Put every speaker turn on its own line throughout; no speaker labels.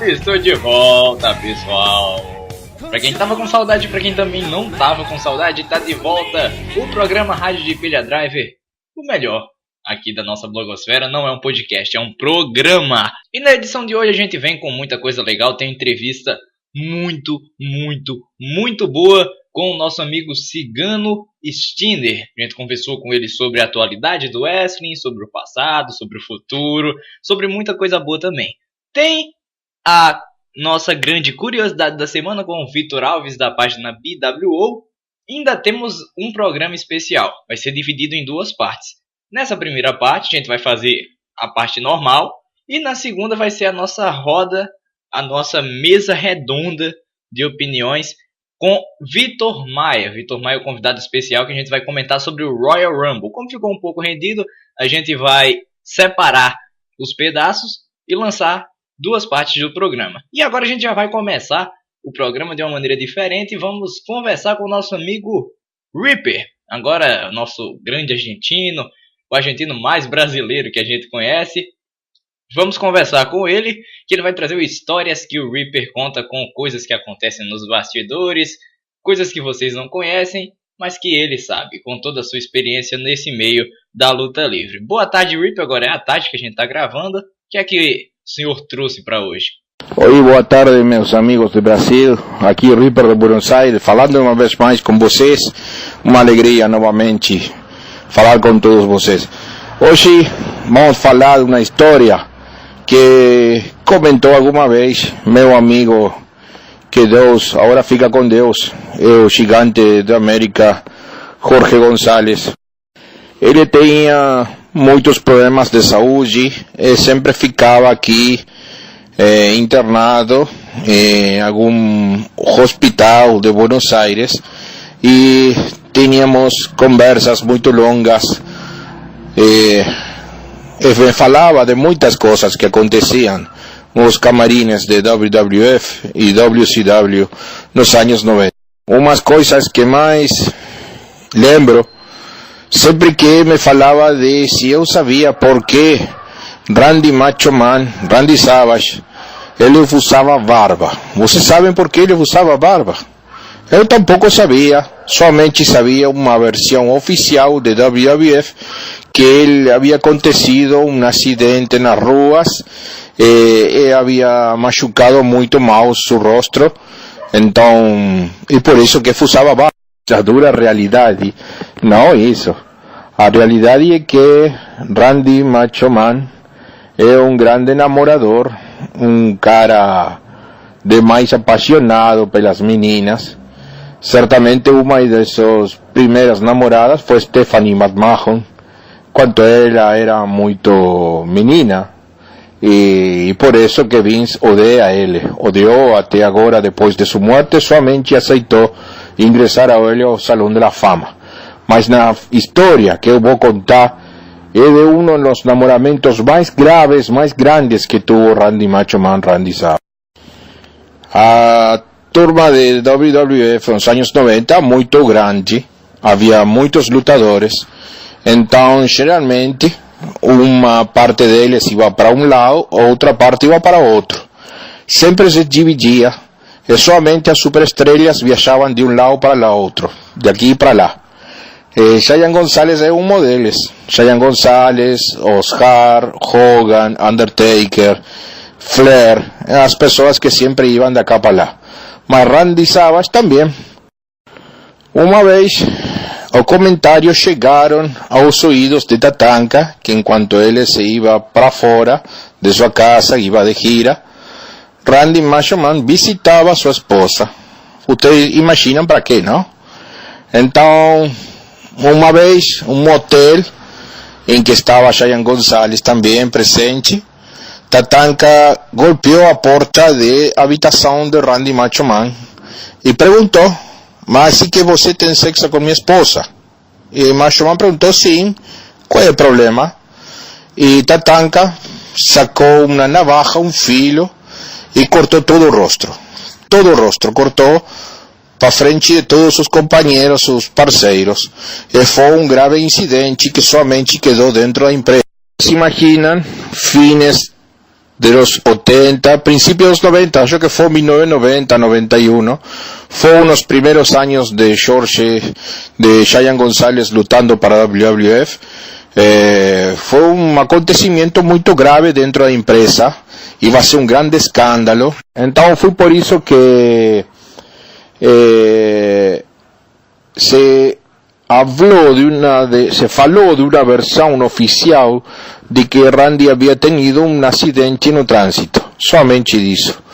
Estou de volta, pessoal. Pra quem tava com saudade, pra quem também não tava com saudade, tá de volta o programa Rádio de Pilha Driver, o melhor aqui da nossa blogosfera. Não é um podcast, é um programa. E na edição de hoje a gente vem com muita coisa legal. Tem entrevista muito boa com o nosso amigo Cigano Stinner. A gente conversou com ele sobre a atualidade do wrestling, sobre o passado, sobre o futuro, sobre muita coisa boa também. Tem a nossa grande curiosidade da semana com o Vitor Alves da página BWO. Ainda temos um programa especial, vai ser dividido em duas partes. Nessa primeira parte a gente vai fazer a parte normal e na segunda vai ser a nossa roda, a nossa mesa redonda de opiniões com Vitor Maia. Vitor Maia é o convidado especial que a gente vai comentar sobre o Royal Rumble. Como ficou um pouco rendido, a gente vai separar os pedaços e lançar duas partes do programa. E agora a gente já vai começar o programa de uma maneira diferente e vamos conversar com o nosso amigo Reaper. Agora, nosso grande argentino, o argentino mais brasileiro que a gente conhece. Vamos conversar com ele, que ele vai trazer histórias que o Reaper conta com coisas que acontecem nos bastidores, coisas que vocês não conhecem, mas que ele sabe, com toda a sua experiência nesse meio da luta livre. Boa tarde, Reaper. Agora é a tarde que a gente está gravando. O que é que o senhor trouxe para hoje?
Oi, boa tarde, meus amigos do Brasil. Aqui Reaper de Buenos Aires, falando uma vez mais com vocês. Uma alegria novamente falar com todos vocês. Hoje vamos falar de uma história que comentou alguma vez meu amigo, que Deus agora fica com Deus, é o gigante da América, Jorge González. Ele tinha muitos problemas de saúde e sempre ficava aqui internado em algum hospital de Buenos Aires e tínhamos conversas muito longas. Ele falava de muitas coisas que aconteciam nos camarines de WWF e WCW nos anos 90. Umas coisas que mais lembro, sempre que me falava de se eu sabia por que Randy Macho Man, Randy Savage, ele usava barba. Vocês sabem por que ele usava barba? Eu tampouco sabia, somente sabia uma versão oficial de WWF que ele havia acontecido um acidente nas ruas e havia machucado muito mal seu rosto, então, e por isso que usava barba. A dura realidade, não isso. A realidade é que Randy Macho Man é um grande namorador, um cara demais apaixonado pelas meninas. Certamente uma de suas primeiras namoradas foi Stephanie McMahon, quando ela era muito menina, e por isso que Vince odeia ele, odiou até agora. Depois de sua morte, somente aceitou ingressar a ele ao Salão da Fama. Mas na história que eu vou contar é de um dos namoramentos mais graves, mais grandes que tuvo Randy Macho Man, Randy Savage. A turma de WWF nos anos 90 muito grande, havia muitos lutadores, então geralmente uma parte deles ia para um lado, outra parte ia para outro. Sempre se dividia e somente as superestrelas viajavam de um lado para o outro, de aqui para lá. Giant Gonzalez é um deles. Giant Gonzalez, Oscar, Hogan, Undertaker, Flair, as pessoas que sempre iam de cá para lá. Mas Randy Savage também. Uma vez, os comentários chegaram aos ouvidos de Tatanka, que enquanto ele se ia para fora de sua casa, ia de gira, Randy Macho Man visitava sua esposa. Vocês imaginam para quê, não? Então, uma vez, um motel em que estava Giant Gonzalez também presente, Tatanka golpeou a porta de habitação de Randy Macho Man e perguntou: mas se que você tem sexo com minha esposa? E Macho Man perguntou: sim, qual é o problema? E Tatanka sacou uma navaja, um filo, e cortou todo o rosto, cortou para frente de todos os companheiros, os parceiros, e foi um grave incidente que somente quedou dentro da empresa. Se imaginan, fines de los 80, principios de los 90, yo que fue 1990, 91, fue unos primeros años de George, de Cheyenne González lutando para WWF. Fue un acontecimiento muy grave dentro da empresa, iba a ser un grande escândalo, então foi por isso que se falou de una versión oficial de que Randy había tenido un accidente no tránsito, somente isso.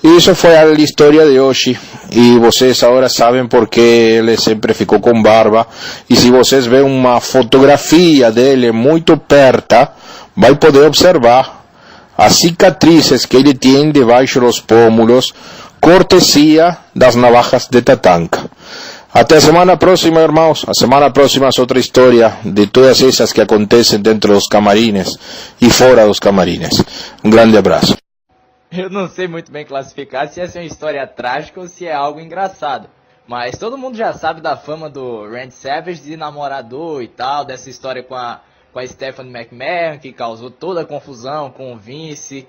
E isso foi a história de hoje. E vocês agora sabem porque ele sempre ficou com barba. E se vocês verem uma fotografia dele muito perto, vai poder observar as cicatrizes que ele tem debaixo dos pómulos, cortesia das navajas de Tatanka. Até a semana próxima, irmãos. A semana próxima é outra história de todas essas que acontecem dentro dos camarines e fora dos camarines. Um grande abraço.
Eu não sei muito bem classificar se essa é uma história trágica ou se é algo engraçado. Mas todo mundo já sabe da fama do Randy Savage de namorador e tal, dessa história com a Stephanie McMahon, que causou toda a confusão com o Vince.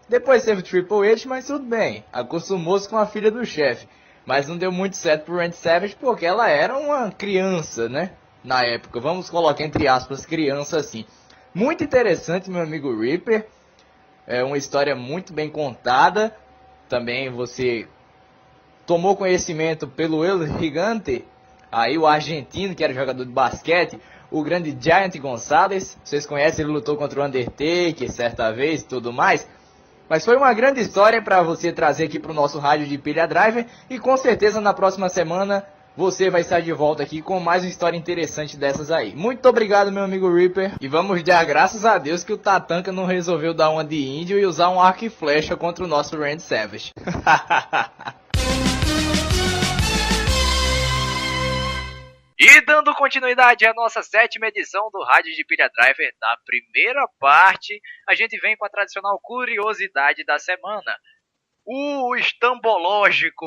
Depois teve o Triple H, mas tudo bem, acostumou-se com a filha do chefe. Mas não deu muito certo pro Randy Savage porque ela era uma criança, né? Na época, vamos colocar entre aspas, criança assim. Muito interessante, meu amigo Reaper. É uma história muito bem contada. Também você tomou conhecimento pelo El Gigante, aí o argentino que era jogador de basquete, o grande Giant Gonzalez. Vocês conhecem, ele lutou contra o Undertaker certa vez e tudo mais. Mas foi uma grande história para você trazer aqui para o nosso rádio de Pilha Driver. E com certeza na próxima semana você vai estar de volta aqui com mais uma história interessante dessas aí. Muito obrigado, meu amigo Reaper. E vamos dar graças a Deus que o Tatanka não resolveu dar uma de índio e usar um arco e flecha contra o nosso Randy Savage.
E dando continuidade à nossa 7ª edição do Rádio de Pilha Driver, na primeira parte, a gente vem com a tradicional curiosidade da semana. O estambológico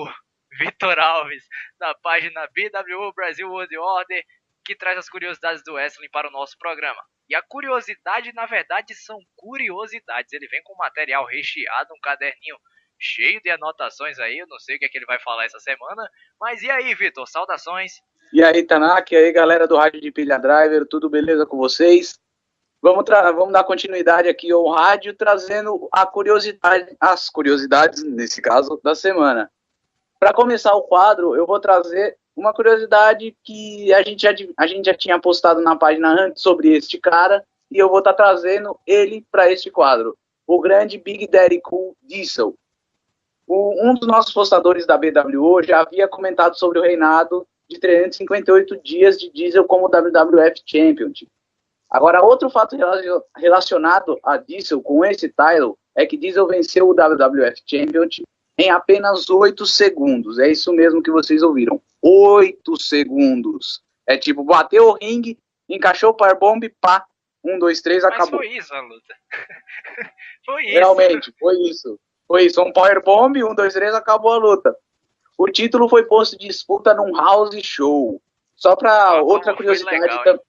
Vitor Alves, da página BWO Brasil World Order, que traz as curiosidades do wrestling para o nosso programa. E a curiosidade, na verdade, são curiosidades. Ele vem com material recheado, um caderninho cheio de anotações aí. Eu não sei o que é que ele vai falar essa semana. Mas e aí, Vitor? Saudações.
E aí, Tanaka, e aí, galera do Rádio de Pilha Driver, tudo beleza com vocês? Vamos dar continuidade aqui ao rádio, trazendo as curiosidades, nesse caso, da semana. Para começar o quadro, eu vou trazer uma curiosidade que a gente já tinha postado na página antes sobre este cara, e eu vou estar trazendo ele para este quadro, o grande Big Daddy Cool Diesel. Um dos nossos postadores da BWO já havia comentado sobre o reinado de 358 dias de Diesel como WWF Champion. Agora, outro fato relacionado a Diesel com esse title é que Diesel venceu o WWF Champion em apenas 8 segundos. É isso mesmo que vocês ouviram. 8 segundos. É tipo, bateu o ringue, encaixou o Powerbomb, pá, 1, 2, 3, acabou.
Mas foi isso a luta. Foi isso.
Realmente, foi isso. Foi isso, um Powerbomb, 1, 2, 3, acabou a luta. O título foi posto de disputa num house show. Só para outra curiosidade também.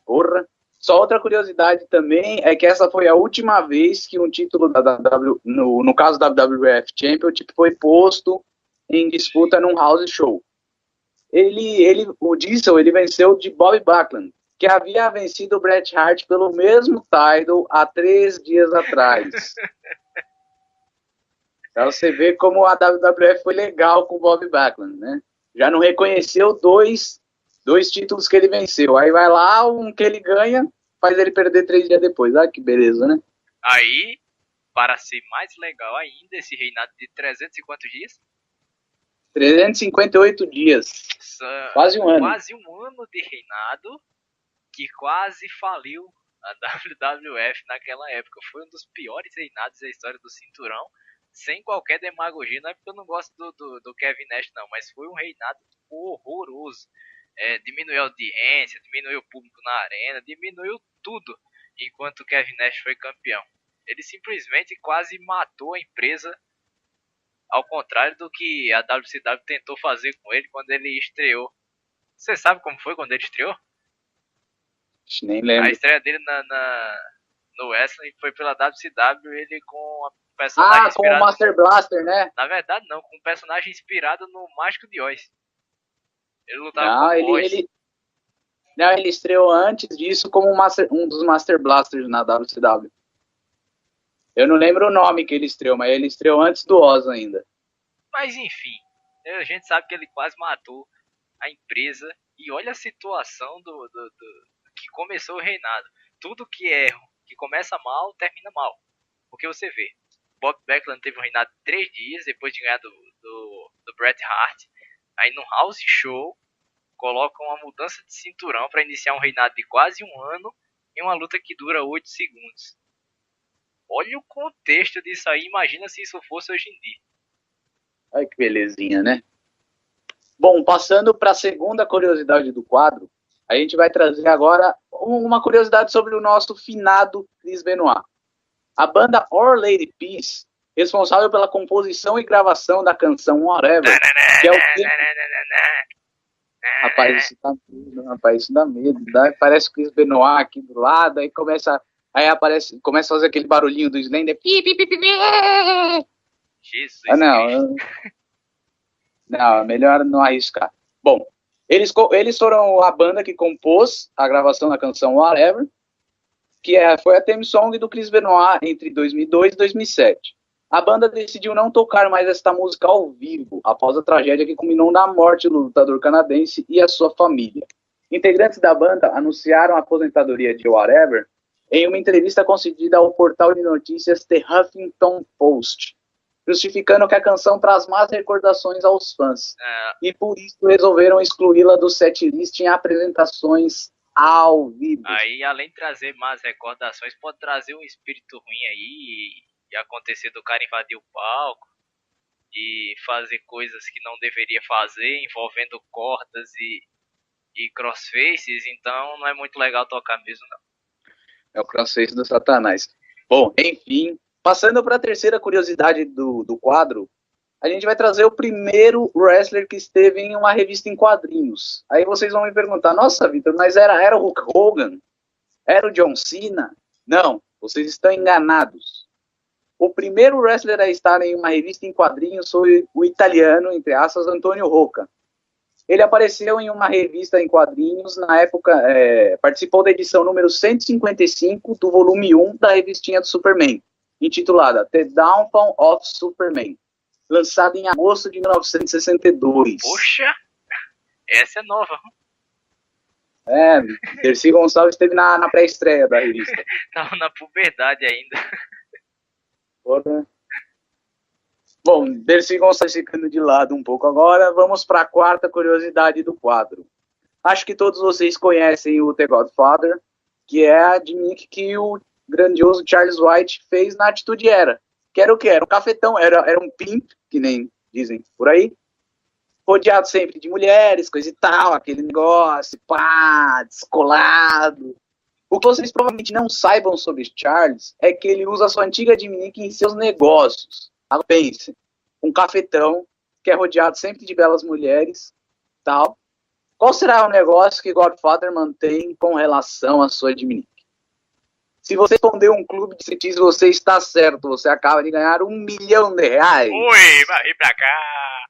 Porra. Só outra curiosidade também é que essa foi a última vez que um título no caso da WWF Championship foi posto em disputa num house show. O Diesel, ele venceu de Bobby Backlund, que havia vencido o Bret Hart pelo mesmo title há 3 dias atrás. Pra você ver como a WWF foi legal com o Bobby Backlund, né? Já não reconheceu dois títulos que ele venceu. Aí vai lá, um que ele ganha, faz ele perder 3 dias depois. Ah, que beleza, né?
Aí, para ser mais legal ainda, esse reinado de 300 e quantos dias?
358 dias. Quase um ano.
Quase um ano de reinado que quase faliu a WWF naquela época. Foi um dos piores reinados da história do cinturão. Sem qualquer demagogia, não é porque eu não gosto do Kevin Nash não, mas foi um reinado horroroso. Diminuiu a audiência, diminuiu o público na arena, diminuiu tudo enquanto o Kevin Nash foi campeão. Ele simplesmente quase matou a empresa, ao contrário do que a WCW tentou fazer com ele quando ele estreou. Você sabe como foi quando ele estreou?
Nem lembro.
A estreia dele no wrestling foi pela WCW, ele com a personagem
com o Master Blaster, né?
Na verdade, não, com um personagem inspirado no Mágico de Oz. Ele lutava com Oz.
Ele estreou antes disso como um dos Master Blasters na WCW. Eu não lembro o nome que ele estreou, mas ele estreou antes do Oz ainda.
Mas enfim, a gente sabe que ele quase matou a empresa. E olha a situação do que começou o reinado. Tudo que começa mal, termina mal. Porque você vê, Bob Backlund teve um reinado de 3 dias depois de ganhar do Bret Hart. Aí no House Show colocam uma mudança de cinturão para iniciar um reinado de quase 1 ano em uma luta que dura 8 segundos. Olha o contexto disso aí, imagina se isso fosse hoje em dia.
Olha que belezinha, né? Bom, passando para a segunda curiosidade do quadro, a gente vai trazer agora uma curiosidade sobre o nosso finado Chris Benoit. A banda Our Lady Peace, responsável pela composição e gravação da canção Whatever, que é o tema... Rapaz, isso dá medo. Parece o Chris Benoit aqui do lado, aí começa a fazer aquele barulhinho do Slender.
Jesus.
Não, melhor não arriscar. Bom, eles foram a banda que compôs a gravação da canção Whatever, que foi a theme song do Chris Benoit entre 2002 e 2007. A banda decidiu não tocar mais esta música ao vivo, após a tragédia que culminou na morte do lutador canadense e a sua família. Integrantes da banda anunciaram a aposentadoria de Whatever em uma entrevista concedida ao portal de notícias The Huffington Post, justificando que a canção traz más recordações aos fãs, e por isso resolveram excluí-la do setlist em apresentações ao vivo.
Aí, além de trazer más recordações, pode trazer um espírito ruim aí, e acontecer do cara invadir o palco, e fazer coisas que não deveria fazer, envolvendo cordas e crossfaces, então não é muito legal tocar mesmo, não.
É o crossface do Satanás. Bom, enfim, passando para a terceira curiosidade do quadro, a gente vai trazer o primeiro wrestler que esteve em uma revista em quadrinhos. Aí vocês vão me perguntar, nossa, Vitor, mas era o Hulk Hogan? Era o John Cena? Não, vocês estão enganados. O primeiro wrestler a estar em uma revista em quadrinhos foi o italiano, entre aspas, Antonio Rocca. Ele apareceu em uma revista em quadrinhos, na época, participou da edição número 155 do volume 1 da revistinha do Superman, intitulada The Downfall of Superman, lançada em agosto de 1962.
Poxa, essa é nova.
Dercy Gonçalves esteve na pré-estreia da revista.
Tava na puberdade ainda.
Porra. Bom, Dercy Gonçalves ficando de lado um pouco agora, vamos para a quarta curiosidade do quadro. Acho que todos vocês conhecem o The Godfather, que é a gimmick que o grandioso Charles White fez na Atitude Era. Que era o quê? Era um cafetão, era um pimp, que nem dizem por aí, rodeado sempre de mulheres, coisa e tal, aquele negócio, pá, descolado. O que vocês provavelmente não saibam sobre Charles é que ele usa a sua antiga gimmick em seus negócios. Pense, um cafetão que é rodeado sempre de belas mulheres, tal. Qual será o negócio que Godfather mantém com relação à sua gimmick? Se você responder um clube de cientistas, você está certo. Você acaba de ganhar R$1 milhão.
Ui, vai pra cá.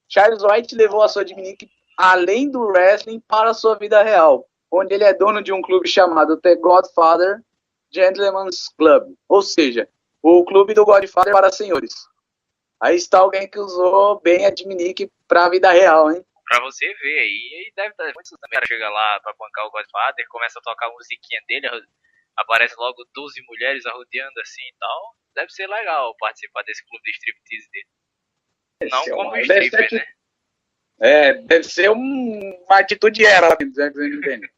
Charles White levou a sua gimmick além do wrestling para a sua vida real, onde ele é dono de um clube chamado The Godfather Gentlemen's Club, ou seja, o clube do Godfather para senhores. Aí está alguém que usou bem a gimmick para a vida real, hein?
Pra você ver aí, deve ter muitos também. Chega lá pra bancar o Godfather, começa a tocar a musiquinha dele, aparece logo 12 mulheres arrodeando assim e tal. Deve ser legal participar desse clube de striptease dele. Não como stripper, né?
Deve ser uma atitude entende?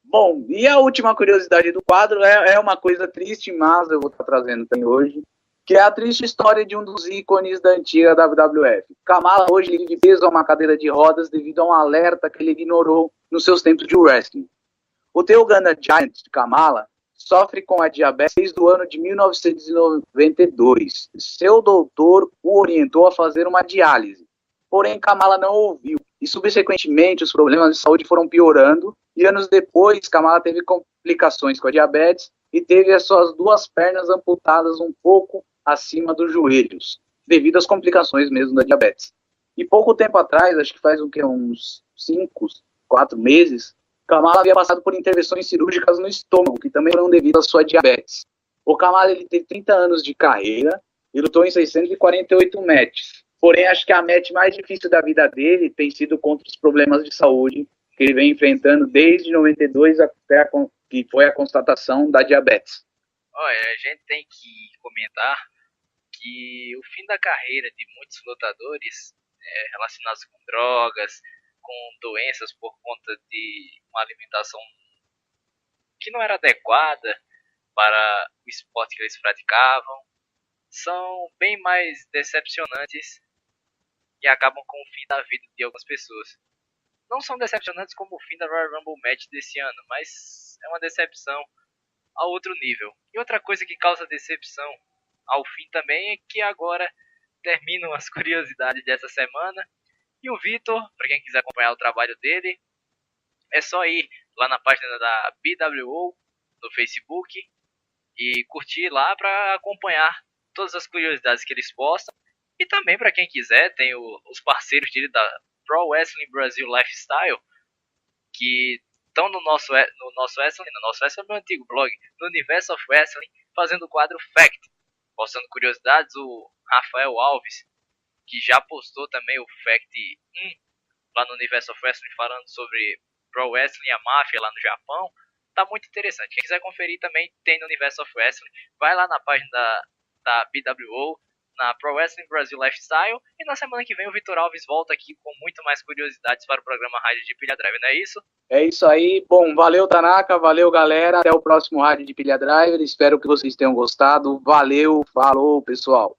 Bom, e a última curiosidade do quadro é uma coisa triste, mas eu vou estar trazendo também hoje, que é a triste história de um dos ícones da antiga WWF. Kamala hoje vive preso a uma cadeira de rodas devido a um alerta que ele ignorou nos seus tempos de wrestling. O The Uganda Giant de Kamala sofre com a diabetes desde o ano de 1992. Seu doutor o orientou a fazer uma diálise, porém Kamala não ouviu e subsequentemente os problemas de saúde foram piorando, e anos depois Kamala teve complicações com a diabetes e teve as suas 2 pernas amputadas um pouco acima dos joelhos, devido às complicações mesmo da diabetes. E pouco tempo atrás, acho que faz uns 5, 4 meses, Kamala havia passado por intervenções cirúrgicas no estômago, que também foram devido à sua diabetes. O Kamala ele tem 30 anos de carreira e lutou em 648 matches. Porém, acho que a match mais difícil da vida dele tem sido contra os problemas de saúde que ele vem enfrentando desde 92 até que foi a constatação da diabetes.
Olha, a gente tem que comentar que o fim da carreira de muitos lutadores relacionados com drogas, com doenças por conta de uma alimentação que não era adequada para o esporte que eles praticavam, são bem mais decepcionantes e acabam com o fim da vida de algumas pessoas. Não são decepcionantes como o fim da Royal Rumble Match desse ano, mas é uma decepção a outro nível. E outra coisa que causa decepção ao fim também é que agora terminam as curiosidades dessa semana. E o Vitor, para quem quiser acompanhar o trabalho dele, é só ir lá na página da BWO no Facebook e curtir lá para acompanhar todas as curiosidades que eles postam. E também para quem quiser, tem os parceiros dele da Pro Wrestling Brasil Lifestyle, que estão no nosso Wrestling, é meu antigo blog, no Universo of Wrestling, fazendo o quadro Fact, postando curiosidades. O Rafael Alves, que já postou também o Fact 1 lá no Universo of Wrestling, falando sobre Pro Wrestling e a máfia lá no Japão. Tá muito interessante. Quem quiser conferir também tem no Universo of Wrestling. Vai lá na página da BWO, na Pro Wrestling Brasil Lifestyle. E na semana que vem o Vitor Alves volta aqui com muito mais curiosidades para o programa Rádio de Pilha Drive, não é isso?
É isso aí. Bom, valeu Tanaka, valeu galera. Até o próximo Rádio de Pilha Driver. Espero que vocês tenham gostado. Valeu, falou pessoal.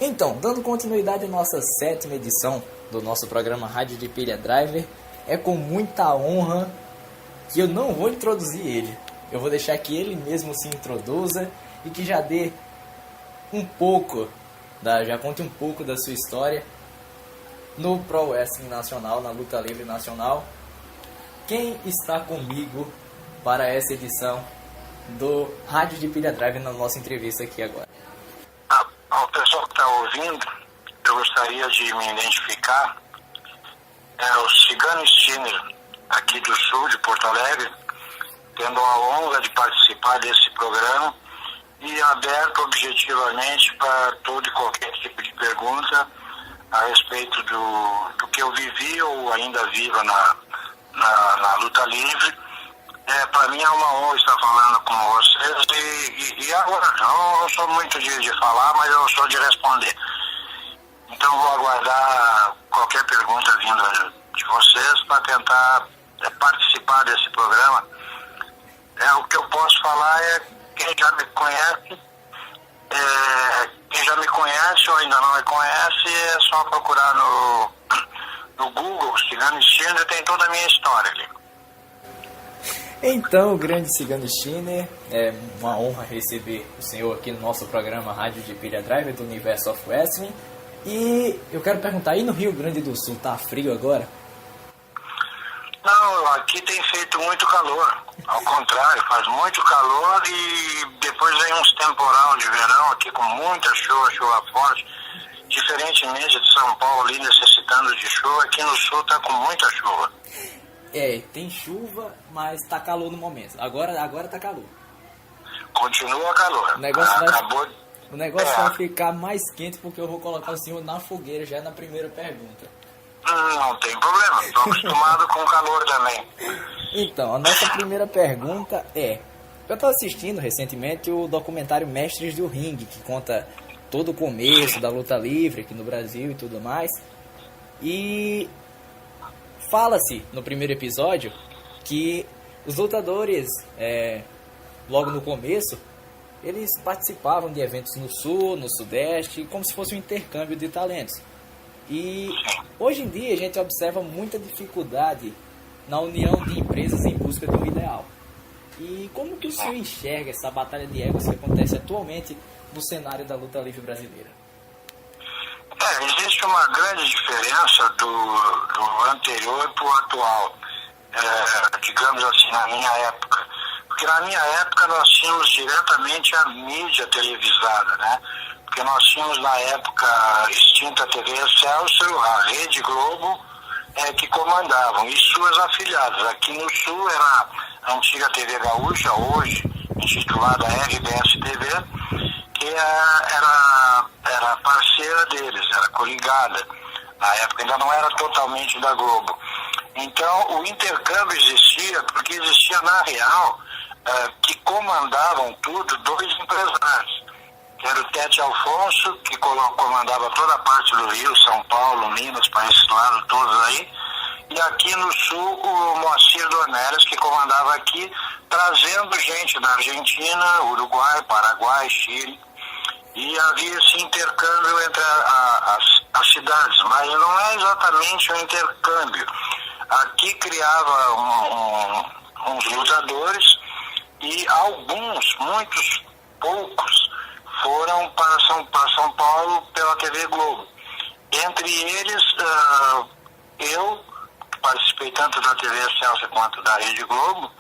Então, dando continuidade à nossa 7ª edição do nosso programa Rádio de Pilha Driver, é com muita honra que eu não vou introduzir ele. Eu vou deixar que ele mesmo se introduza e que já dê já conte um pouco da sua história no Pro Wrestling Nacional, na luta livre nacional. Quem está comigo para essa edição do Rádio de Pilha Drive na nossa entrevista aqui agora?
Ao pessoal que está ouvindo, eu gostaria de me identificar. É o Cigano Stinner, aqui do sul de Porto Alegre, tendo a honra de participar desse programa e aberto objetivamente para todo e qualquer tipo de pergunta a respeito do que eu vivi ou ainda vivo na luta livre. Para mim é uma honra estar falando com vocês e agora, eu não sou muito de falar, mas eu sou de responder. Então vou aguardar qualquer pergunta vinda de vocês para tentar participar desse programa. O que eu posso falar é quem já me conhece, ou ainda não me conhece, é só procurar no Google, Cigano Stinner, tem toda a minha história ali.
Então, o grande Cigano Stinner, é uma honra receber o senhor aqui no nosso programa Rádio de Pilha Driver do Universo of Wrestling. E eu quero perguntar, aí no Rio Grande do Sul tá frio agora?
Não, aqui tem feito muito calor. Ao contrário, faz muito calor e depois vem uns temporal de verão aqui com muita chuva forte. Diferentemente de São Paulo ali necessitando de chuva, aqui no sul tá com muita chuva.
Tem chuva, mas tá calor no momento. Agora tá calor.
Continua calor.
O negócio vai ficar mais quente porque eu vou colocar o senhor na fogueira já na primeira pergunta.
Não tem problema, estou acostumado com calor também.
Então, a nossa primeira pergunta é... Eu estava assistindo recentemente o documentário Mestres do Ringue, que conta todo o começo da luta livre aqui no Brasil e tudo mais. E fala-se no primeiro episódio que os lutadores, logo no começo, eles participavam de eventos no Sul, no Sudeste, como se fosse um intercâmbio de talentos. E hoje em dia a gente observa muita dificuldade na união de empresas em busca de um ideal. E como que o senhor enxerga essa batalha de egos que acontece atualmente no cenário da luta livre brasileira?
Existe uma grande diferença do anterior para o atual, digamos assim, na minha época. Porque na minha época nós tínhamos diretamente a mídia televisada, né? Porque nós tínhamos na época extinta TV Excelsior, a Rede Globo, que comandavam, e suas afiliadas. Aqui no Sul era a antiga TV Gaúcha, hoje intitulada RBS TV, que era parceira deles, era coligada. Na época ainda não era totalmente da Globo. Então o intercâmbio existia porque existia na real que comandavam tudo dois empresários. Que era o Tete Alfonso, que comandava toda a parte do Rio, São Paulo, Minas, para esse lado todos aí. E aqui no Sul, o Moacir Dornelles, que comandava aqui, trazendo gente da Argentina, Uruguai, Paraguai, Chile. E havia esse intercâmbio entre as cidades, mas não é exatamente um intercâmbio. Aqui criava uns lutadores e muitos poucos, foram para São Paulo pela TV Globo. Entre eles, eu participei tanto da TV Excelsior quanto da Rede Globo,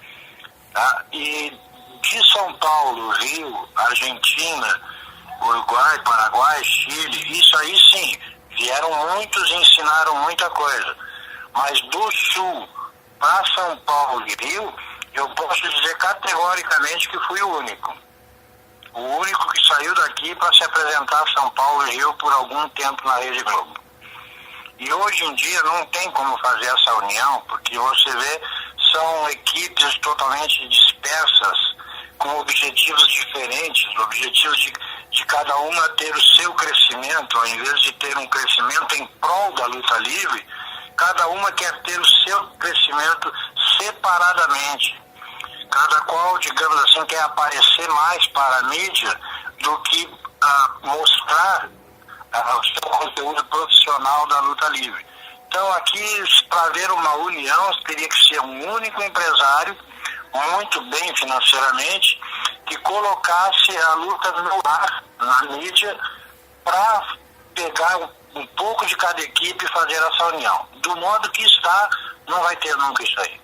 tá? E de São Paulo, Rio, Argentina, Uruguai, Paraguai, Chile, isso aí sim, vieram muitos e ensinaram muita coisa. Mas do Sul para São Paulo e Rio, eu posso dizer categoricamente que fui o único. O único que saiu daqui para se apresentar a São Paulo e Rio por algum tempo na Rede Globo. E hoje em dia não tem como fazer essa união, porque você vê, são equipes totalmente dispersas, com objetivos diferentes, objetivos de cada uma ter o seu crescimento, ao invés de ter um crescimento em prol da luta livre, cada uma quer ter o seu crescimento separadamente. Cada qual, digamos assim, quer aparecer mais para a mídia do que mostrar o seu conteúdo profissional da luta livre. Então aqui, para haver uma união, teria que ser um único empresário, muito bem financeiramente, que colocasse a luta no ar, na mídia, para pegar um pouco de cada equipe e fazer essa união. Do modo que está, não vai ter nunca isso aí.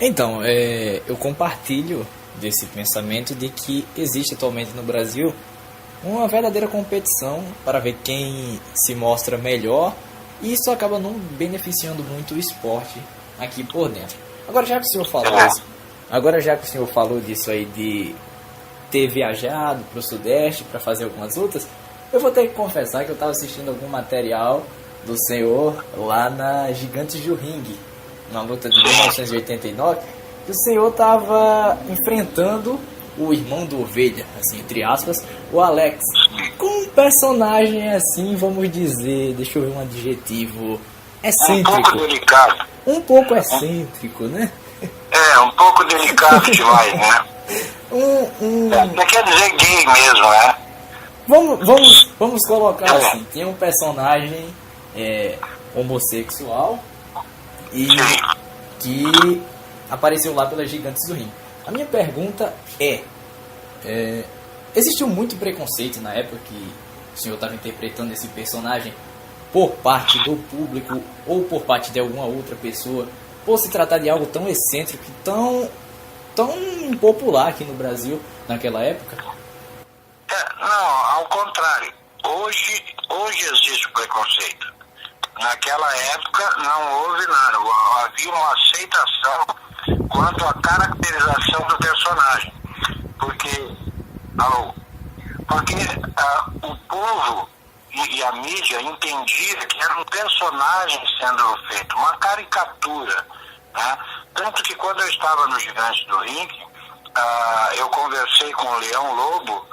Então, eu compartilho desse pensamento de que existe atualmente no Brasil uma verdadeira competição para ver quem se mostra melhor, e isso acaba não beneficiando muito o esporte aqui por dentro. Agora já que o senhor falou disso aí de ter viajado para o Sudeste para fazer algumas lutas, eu vou ter que confessar que eu estava assistindo algum material do senhor lá na Gigantes do Ringue, na luta de 1989, que o senhor estava enfrentando o irmão do Ovelha, assim, entre aspas, o Alex, com um personagem assim, vamos dizer, deixa eu ver um adjetivo, excêntrico.
Um pouco delicado.
Um pouco excêntrico, né?
Um pouco delicado demais, né? Não quer dizer gay mesmo, né?
Vamos colocar assim, tem um personagem homossexual e que apareceu lá pelas Gigantes do Ringue. A minha pergunta existiu muito preconceito na época que o senhor estava interpretando esse personagem por parte do público ou por parte de alguma outra pessoa, por se tratar de algo tão excêntrico e tão impopular aqui no Brasil naquela época?
Não, ao contrário. Hoje existe preconceito. Naquela época não houve nada. Havia uma aceitação quanto à caracterização do personagem. Porque o povo e a mídia entendia que era um personagem sendo feito, uma caricatura, né? Tanto que quando eu estava no Gigante do Ringue, eu conversei com o Leão Lobo,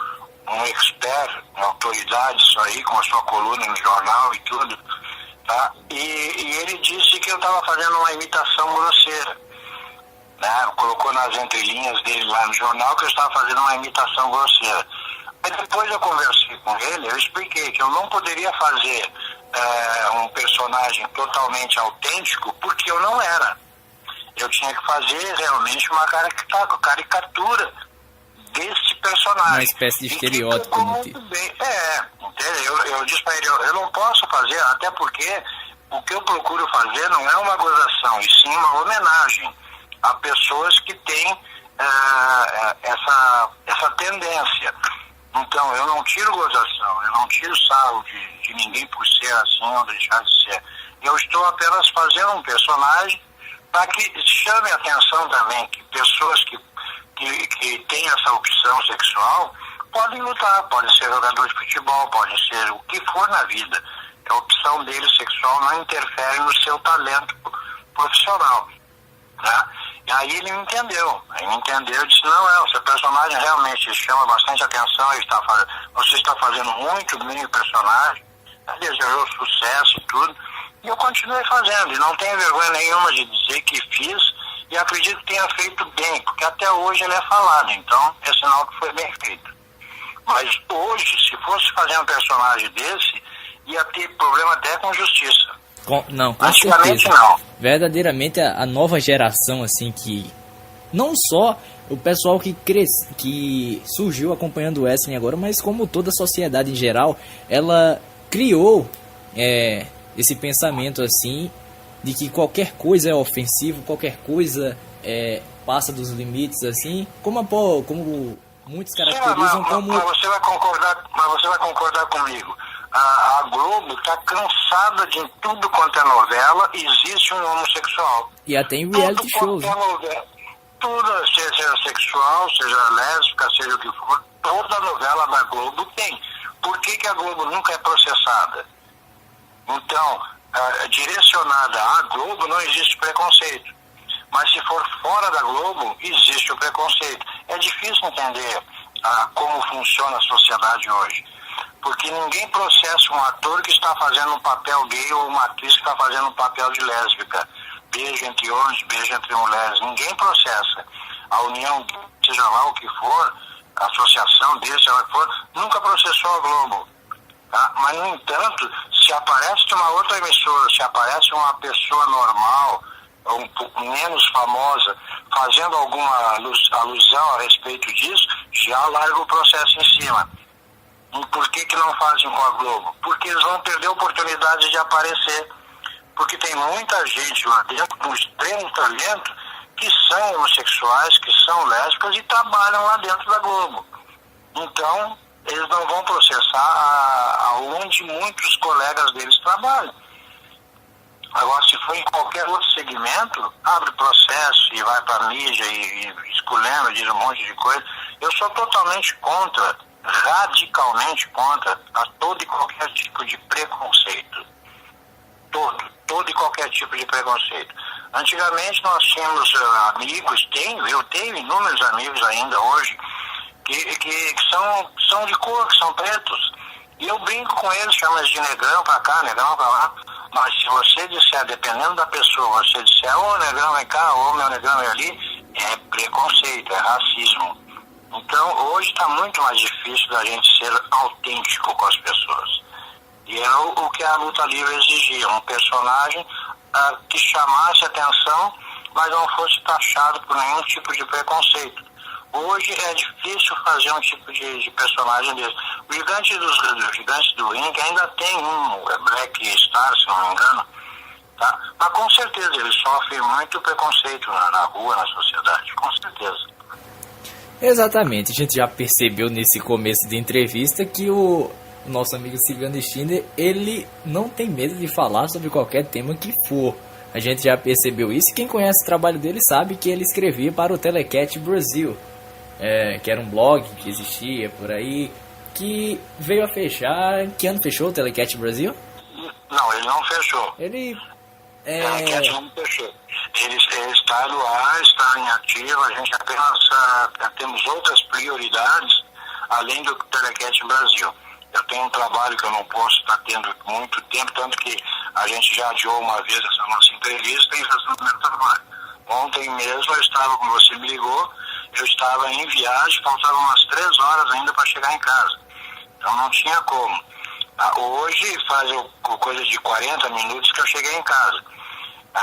um expert, uma autoridade, isso aí, com a sua coluna no jornal e tudo, tá? E ele disse que eu estava fazendo uma imitação grosseira, né? Colocou nas entrelinhas dele lá no jornal que eu estava fazendo uma imitação grosseira. Mas depois eu conversei com ele, eu expliquei que eu não poderia fazer um personagem totalmente autêntico, porque eu não era. Eu tinha que fazer realmente uma desse personagem.
Uma espécie de estereótipo.
Muito bem. Entendeu? eu disse para ele, eu não posso fazer, até porque o que eu procuro fazer não é uma gozação, e sim uma homenagem a pessoas que têm essa tendência. Então, eu não tiro gozação, eu não tiro sarro de ninguém por ser assim ou deixar de ser. Eu estou apenas fazendo um personagem para que chame a atenção também que pessoas que têm essa opção sexual podem lutar, podem ser jogador de futebol, podem ser o que for na vida. A opção dele sexual não interfere no seu talento profissional, né? E aí ele me entendeu, eu disse, não, o seu personagem realmente chama bastante atenção, você está fazendo muito bem o personagem, desejou sucesso e tudo, e eu continuei fazendo, e não tenho vergonha nenhuma de dizer que fiz, e acredito que tenha feito bem, porque até hoje ele é falado, então é sinal que foi bem feito. Mas hoje, se fosse fazer um personagem desse, ia ter problema até com justiça.
Com
Antigamente
certeza.
não.
Verdadeiramente a nova geração, assim, que não só o pessoal que surgiu acompanhando o wrestling agora, mas como toda a sociedade em geral, ela criou esse pensamento, assim, de que qualquer coisa é ofensivo, qualquer coisa passa dos limites, assim, como muitos caracterizam como...
Mas você vai concordar comigo. A Globo está cansada de tudo quanto é novela, existe um homossexual.
E até em reality shows.
Tudo, seja sexual, seja lésbica, seja o que for, toda novela da Globo tem. Por que a Globo nunca é processada? Então, direcionada à Globo não existe preconceito. Mas se for fora da Globo, existe o preconceito. É difícil entender como funciona a sociedade hoje. Porque ninguém processa um ator que está fazendo um papel gay ou uma atriz que está fazendo um papel de lésbica. Beijo entre homens, beijo entre mulheres. Ninguém processa. A união, seja lá o que for, a associação desse, seja lá o que for, nunca processou a Globo. Tá? Mas, no entanto, se aparece uma outra emissora, se aparece uma pessoa normal, um pouco menos famosa, fazendo alguma alusão a respeito disso, já larga o processo em cima. E por que não fazem com a Globo? Porque eles vão perder a oportunidade de aparecer. Porque tem muita gente lá dentro com extremo talento que são homossexuais, que são lésbicas e trabalham lá dentro da Globo. Então, eles não vão processar aonde muitos colegas deles trabalham. Agora, se for em qualquer outro segmento, abre processo e vai para a mídia e esculhamba, diz um monte de coisa. Eu sou totalmente contra, radicalmente contra a todo e qualquer tipo de preconceito. Todo e qualquer tipo de preconceito. Antigamente nós tínhamos amigos, eu tenho inúmeros amigos ainda hoje, que são de cor, que são pretos. E eu brinco com eles, chamo eles de negrão pra cá, negrão pra lá. Mas se você disser, dependendo da pessoa, você disser, ô negrão vem cá, ô meu negrão vem ali, é preconceito, é racismo. Então hoje está muito mais difícil da gente ser autêntico com as pessoas. E é o que a luta livre exigia, um personagem que chamasse atenção, mas não fosse taxado por nenhum tipo de preconceito. Hoje é difícil fazer um tipo de personagem desse. Os gigantes do ringue ainda tem Black Star, se não me engano, tá? Mas com certeza ele sofre muito preconceito na rua, na sociedade, com certeza.
Exatamente, a gente já percebeu nesse começo de entrevista que o nosso amigo Cigano Stiner, ele não tem medo de falar sobre qualquer tema que for. A gente já percebeu isso, quem conhece o trabalho dele sabe que ele escrevia para o Telecat Brasil, que era um blog que existia por aí, que veio a fechar. Que ano fechou o Telecat Brasil?
Não, ele não fechou.
Ele
Telecat não fechou. Ele está no ar, está em ativo, a gente apenas temos outras prioridades além do Telecat Brasil. Eu tenho um trabalho que eu não posso estar tendo muito tempo, tanto que a gente já adiou uma vez essa nossa entrevista em razão do meu trabalho. Ontem mesmo eu estava, como você me ligou, eu estava em viagem, faltavam umas 3 horas ainda para chegar em casa. Então não tinha como. Hoje faz coisa de 40 minutos que eu cheguei em casa.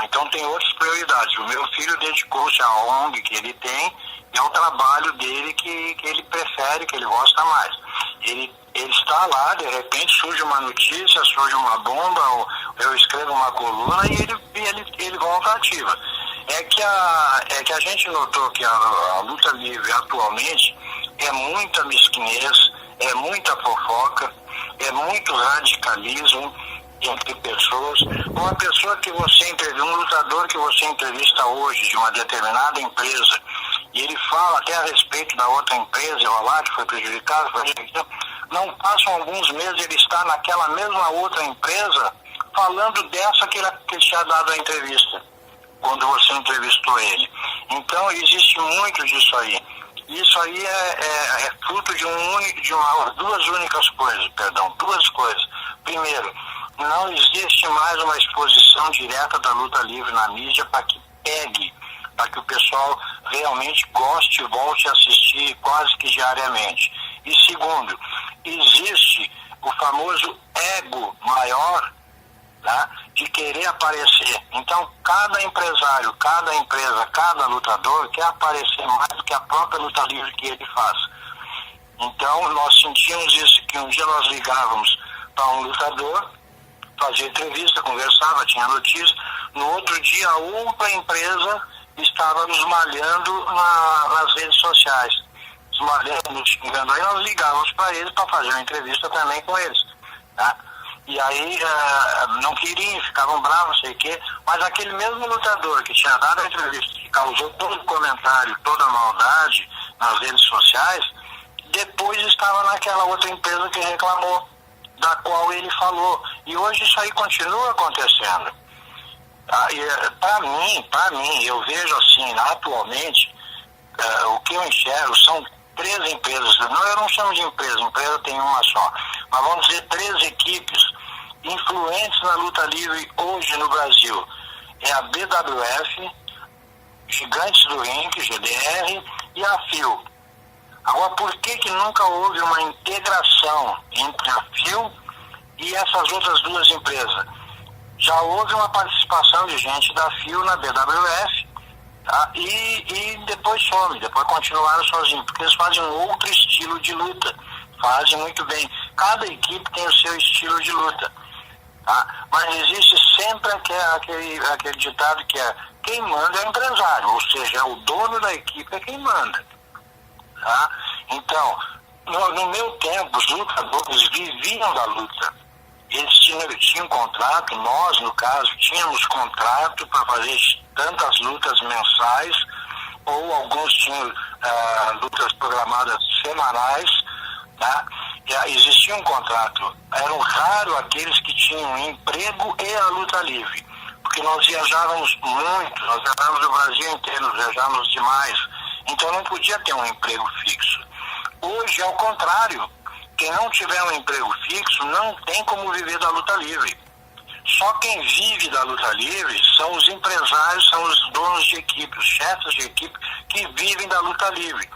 Então tem outras prioridades. O meu filho dedicou-se à ONG que ele tem e ao trabalho dele que ele prefere, que ele gosta mais. Ele Ele está lá, de repente surge uma notícia, surge uma bomba, ou eu escrevo uma coluna e ele volta ativa. É que a gente notou que a luta livre atualmente é muita mesquinhez, é muita fofoca, é muito radicalismo entre pessoas. Uma pessoa que você entrevista, um lutador que você entrevista hoje de uma determinada empresa, e ele fala até a respeito da outra empresa, lá que foi prejudicada, não passam alguns meses, ele está naquela mesma outra empresa falando dessa que ele tinha dado a entrevista, quando você entrevistou ele. Então, existe muito disso aí. Isso aí é fruto de duas únicas coisas, duas coisas. Primeiro, não existe mais uma exposição direta da luta livre na mídia para que pegue, para que o pessoal realmente goste e volte a assistir quase que diariamente. E segundo, existe o famoso ego maior, tá, de querer aparecer. Então, cada empresário, cada empresa, cada lutador quer aparecer mais do que a própria luta livre que ele faz. Então, nós sentimos isso, que um dia nós ligávamos para um lutador, fazia entrevista, conversava, tinha notícia. No outro dia, a outra empresa estava nos malhando nas redes sociais. Nos malhando, nos xingando. Aí nós ligávamos para eles para fazer uma entrevista também com eles. Tá? E aí não queriam, ficavam bravos, sei o quê. Mas aquele mesmo lutador que tinha dado a entrevista, que causou todo o comentário, toda a maldade nas redes sociais, depois estava naquela outra empresa que reclamou, da qual ele falou. E hoje isso aí continua acontecendo. Para mim, eu vejo assim, atualmente, o que eu enxergo são 3 empresas. Eu não chamo de empresa tem uma só. Mas vamos dizer 3 equipes influentes na luta livre hoje no Brasil. É a BWF, Gigantes do Ring, GDR, e a FIL. Agora, por que nunca houve uma integração entre a FIL e essas outras 2 empresas? Já houve uma participação de gente da FIL na BWF, tá? E depois some, depois continuaram sozinhos, porque eles fazem um outro estilo de luta, fazem muito bem. Cada equipe tem o seu estilo de luta, tá? Mas existe sempre aquele ditado que é: quem manda é o empresário, ou seja, o dono da equipe é quem manda. Tá? Então, no meu tempo, os lutadores viviam da luta. Eles tinham contrato, nós, no caso, tínhamos contrato para fazer tantas lutas mensais, ou alguns tinham lutas programadas semanais, tá? Existia um contrato. Eram raros aqueles que tinham emprego e a luta livre, porque nós viajávamos muito, nós viajávamos o Brasil inteiro, nós viajávamos demais. Então não podia ter um emprego fixo. Hoje é o contrário. Quem não tiver um emprego fixo não tem como viver da luta livre. Só quem vive da luta livre são os empresários, são os donos de equipe, os chefes de equipe que vivem da luta livre.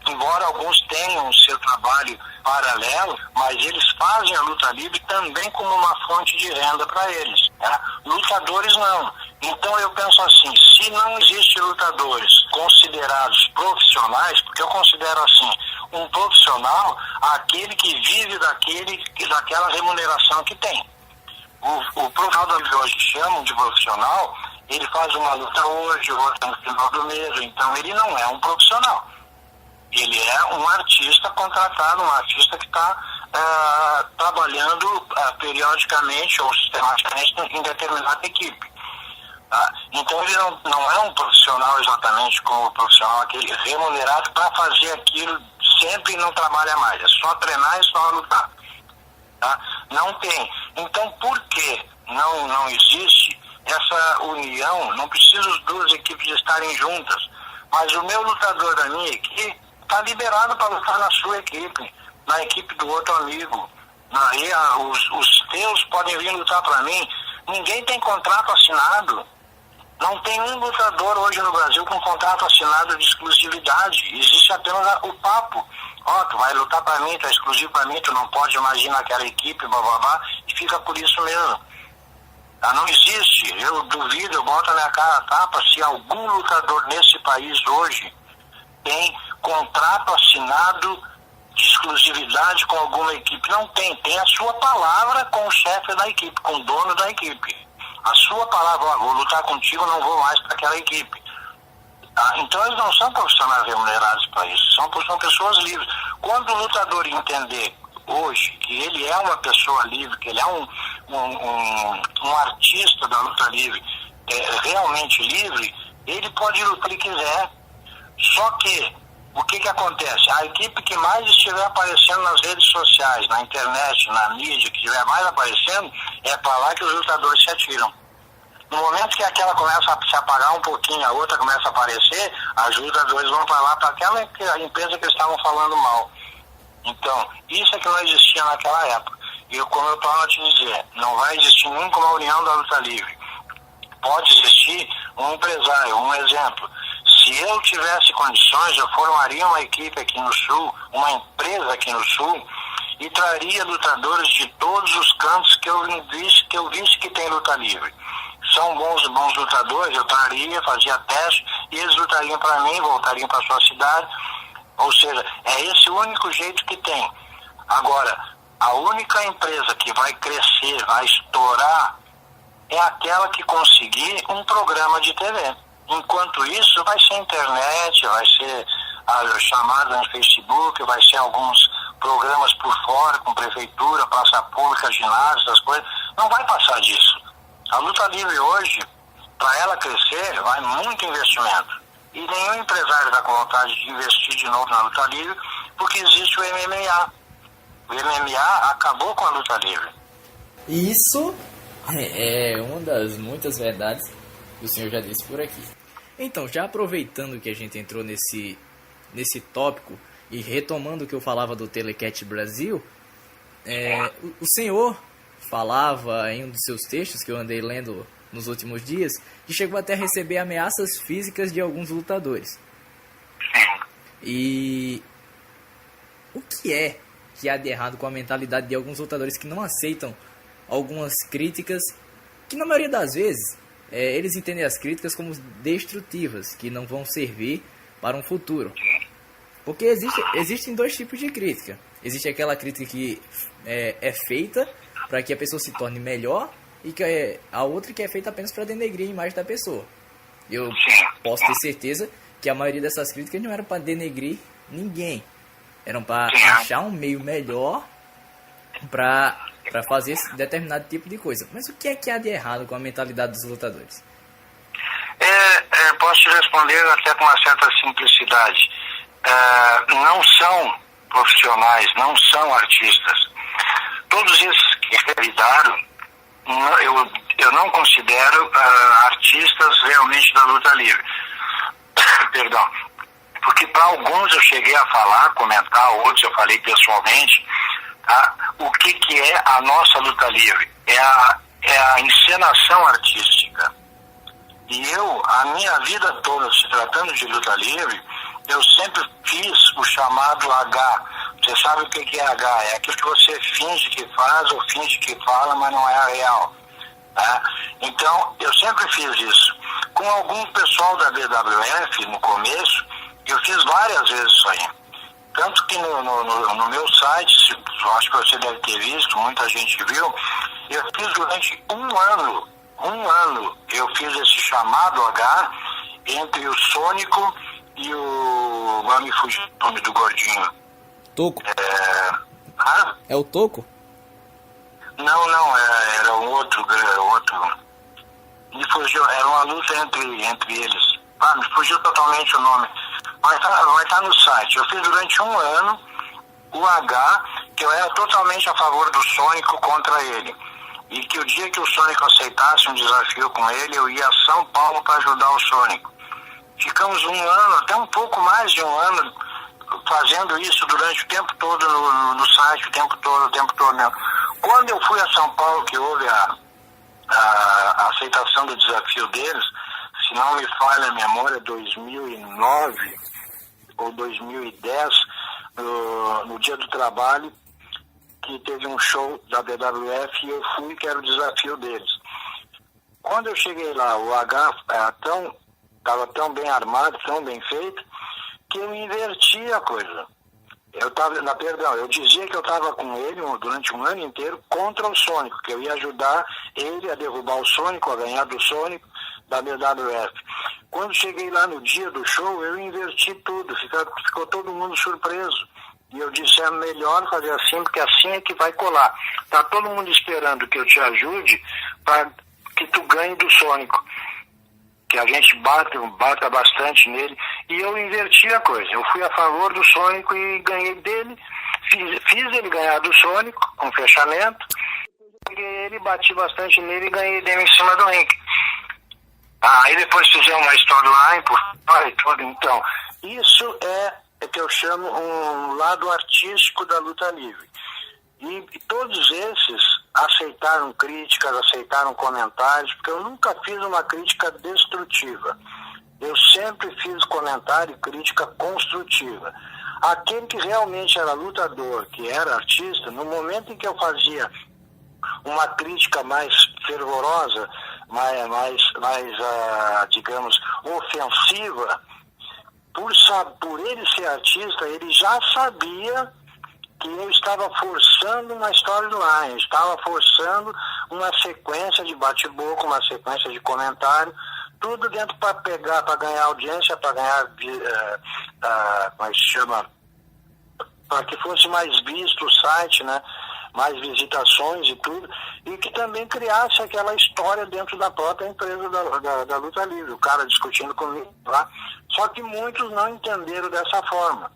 Embora alguns tenham o seu trabalho paralelo, mas eles fazem a luta livre também como uma fonte de renda para eles. Tá? Lutadores não. Então eu penso assim, se não existem lutadores considerados profissionais, porque eu considero assim, um profissional, aquele que vive daquela remuneração que tem. O profissional que hoje chamam de profissional, ele faz uma luta hoje, outra no final do mês, então ele não é um profissional. Ele é um artista contratado, um artista que está trabalhando periodicamente ou sistematicamente em determinada equipe. Tá? Então ele não é um profissional exatamente como o profissional aquele remunerado para fazer aquilo sempre e não trabalha mais. É só treinar e só lutar. Tá? Não tem. Então por que não existe essa união? Não precisa as 2 equipes estarem juntas. Mas o meu lutador da minha equipe está liberado para lutar na sua equipe, na equipe do outro amigo. Os teus podem vir lutar para mim. Ninguém tem contrato assinado. Não tem um lutador hoje no Brasil com contrato assinado de exclusividade. Existe apenas o papo. Tu vai lutar para mim, tu é exclusivo para mim, tu não pode imaginar aquela equipe, blá, e fica por isso mesmo. Não existe. Eu duvido, eu boto a minha cara a tapa se algum lutador nesse país hoje tem contrato assinado de exclusividade com alguma equipe. Não tem. Tem a sua palavra com o chefe da equipe, com o dono da equipe. A sua palavra, vou lutar contigo, não vou mais para aquela equipe. Então eles não são profissionais remunerados para isso, são pessoas livres. Quando o lutador entender hoje que ele é uma pessoa livre, que ele é um artista da luta livre, realmente livre, ele pode lutar o que quiser. Só que, o que acontece? A equipe que mais estiver aparecendo nas redes sociais, na internet, na mídia, que estiver mais aparecendo, é para lá que os lutadores se atiram. No momento que aquela começa a se apagar um pouquinho, a outra começa a aparecer, os lutadores vão para lá, para aquela empresa que eles estavam falando mal. Então, isso é que não existia naquela época. E como eu torno a te dizer, não vai existir nunca uma união da luta livre. Pode existir um empresário, um exemplo. Se eu tivesse condições, eu formaria uma equipe aqui no Sul, uma empresa aqui no Sul, e traria lutadores de todos os cantos que eu visse que tem luta livre. São bons lutadores, eu traria, fazia teste, e eles lutariam para mim, voltariam para sua cidade. Ou seja, é esse o único jeito que tem. Agora, a única empresa que vai crescer, vai estourar, é aquela que conseguir um programa de TV. Enquanto isso, vai ser internet, vai ser a chamada no Facebook, vai ser alguns programas por fora, com prefeitura, praça pública, ginásio, essas coisas. Não vai passar disso. A luta livre hoje, para ela crescer, vai muito investimento. E nenhum empresário está com vontade de investir de novo na luta livre, porque existe o MMA. O MMA acabou com a luta livre.
Isso é uma das muitas verdades que o senhor já disse por aqui. Então, já aproveitando que a gente entrou nesse tópico e retomando o que eu falava do Telecat Brasil, o senhor falava em um dos seus textos que eu andei lendo nos últimos dias que chegou até a receber ameaças físicas de alguns lutadores. E o que há de errado com a mentalidade de alguns lutadores que não aceitam algumas críticas que na maioria das vezes eles entendem as críticas como destrutivas, que não vão servir para um futuro? Porque existem dois tipos de crítica. Existe aquela crítica que é feita para que a pessoa se torne melhor, e que a outra que é feita apenas para denegrir a imagem da pessoa. Eu posso ter certeza que a maioria dessas críticas não eram para denegrir ninguém. Eram para achar um meio melhor para fazer esse determinado tipo de coisa. Mas o que há de errado com a mentalidade dos lutadores?
Posso te responder até com uma certa simplicidade. Não são profissionais, não são artistas. Todos esses que revidaram, eu não considero artistas realmente da luta livre. Perdão. Porque para alguns eu cheguei a falar, comentar, outros eu falei pessoalmente, o que é a nossa luta livre? É a encenação artística. E a minha vida toda, se tratando de luta livre, eu sempre fiz o chamado H. Você sabe o que é H? É aquilo que você finge que faz ou finge que fala, mas não é real. Tá? Então, eu sempre fiz isso. Com algum pessoal da BWF, no começo, eu fiz várias vezes isso aí. Tanto que no meu site, acho que você deve ter visto, muita gente viu, eu fiz durante um ano, eu fiz esse chamado H entre o Sônico e o... Agora me fugiu o nome do gordinho.
Toco? É o Toco?
Não, era um outro. Me fugiu, era uma luta entre eles. Me fugiu totalmente o nome. Vai estar no site. Eu fiz durante um ano o H, que eu era totalmente a favor do Sônico contra ele. E que o dia que o Sônico aceitasse um desafio com ele, eu ia a São Paulo para ajudar o Sônico. Ficamos um ano, até um pouco mais de um ano, fazendo isso durante o tempo todo no site, o tempo todo mesmo. Quando eu fui a São Paulo, que houve a aceitação do desafio deles, se não me falha a memória, 2009 ou 2010, no Dia do Trabalho, que teve um show da BWF e eu fui, que era o desafio deles. Quando eu cheguei lá, o H estava tão bem armado, tão bem feito, que eu inverti a coisa. eu dizia que eu estava com ele durante um ano inteiro contra o Sônico, que eu ia ajudar ele a derrubar o Sônico, a ganhar do Sônico da BWF. Quando cheguei lá no dia do show, eu inverti tudo, ficou todo mundo surpreso. E eu disse, é melhor fazer assim, porque assim é que vai colar. Tá todo mundo esperando que eu te ajude para que tu ganhe do Sônico. Que a gente bata bastante nele. E eu inverti a coisa. Eu fui a favor do Sônico e ganhei dele. Fiz ele ganhar do Sônico, com fechamento. Peguei ele, bati bastante nele e ganhei dele em cima do ringue. Aí depois fizemos uma storyline por fora e tudo. Então, isso é que eu chamo um lado artístico da luta livre. E todos esses aceitaram críticas, aceitaram comentários, porque eu nunca fiz uma crítica destrutiva. Eu sempre fiz comentário e crítica construtiva. Aquele que realmente era lutador, que era artista, no momento em que eu fazia uma crítica mais fervorosa, digamos, ofensiva, por ele ser artista, ele já sabia que eu estava forçando uma storyline, estava forçando uma sequência de bate-boca, uma sequência de comentário, tudo dentro para ganhar audiência, para ganhar, como é que se chama, para que fosse mais visto o site, né? Mais visitações e tudo, e que também criasse aquela história dentro da própria empresa da luta livre, o cara discutindo comigo lá. Só que muitos não entenderam dessa forma.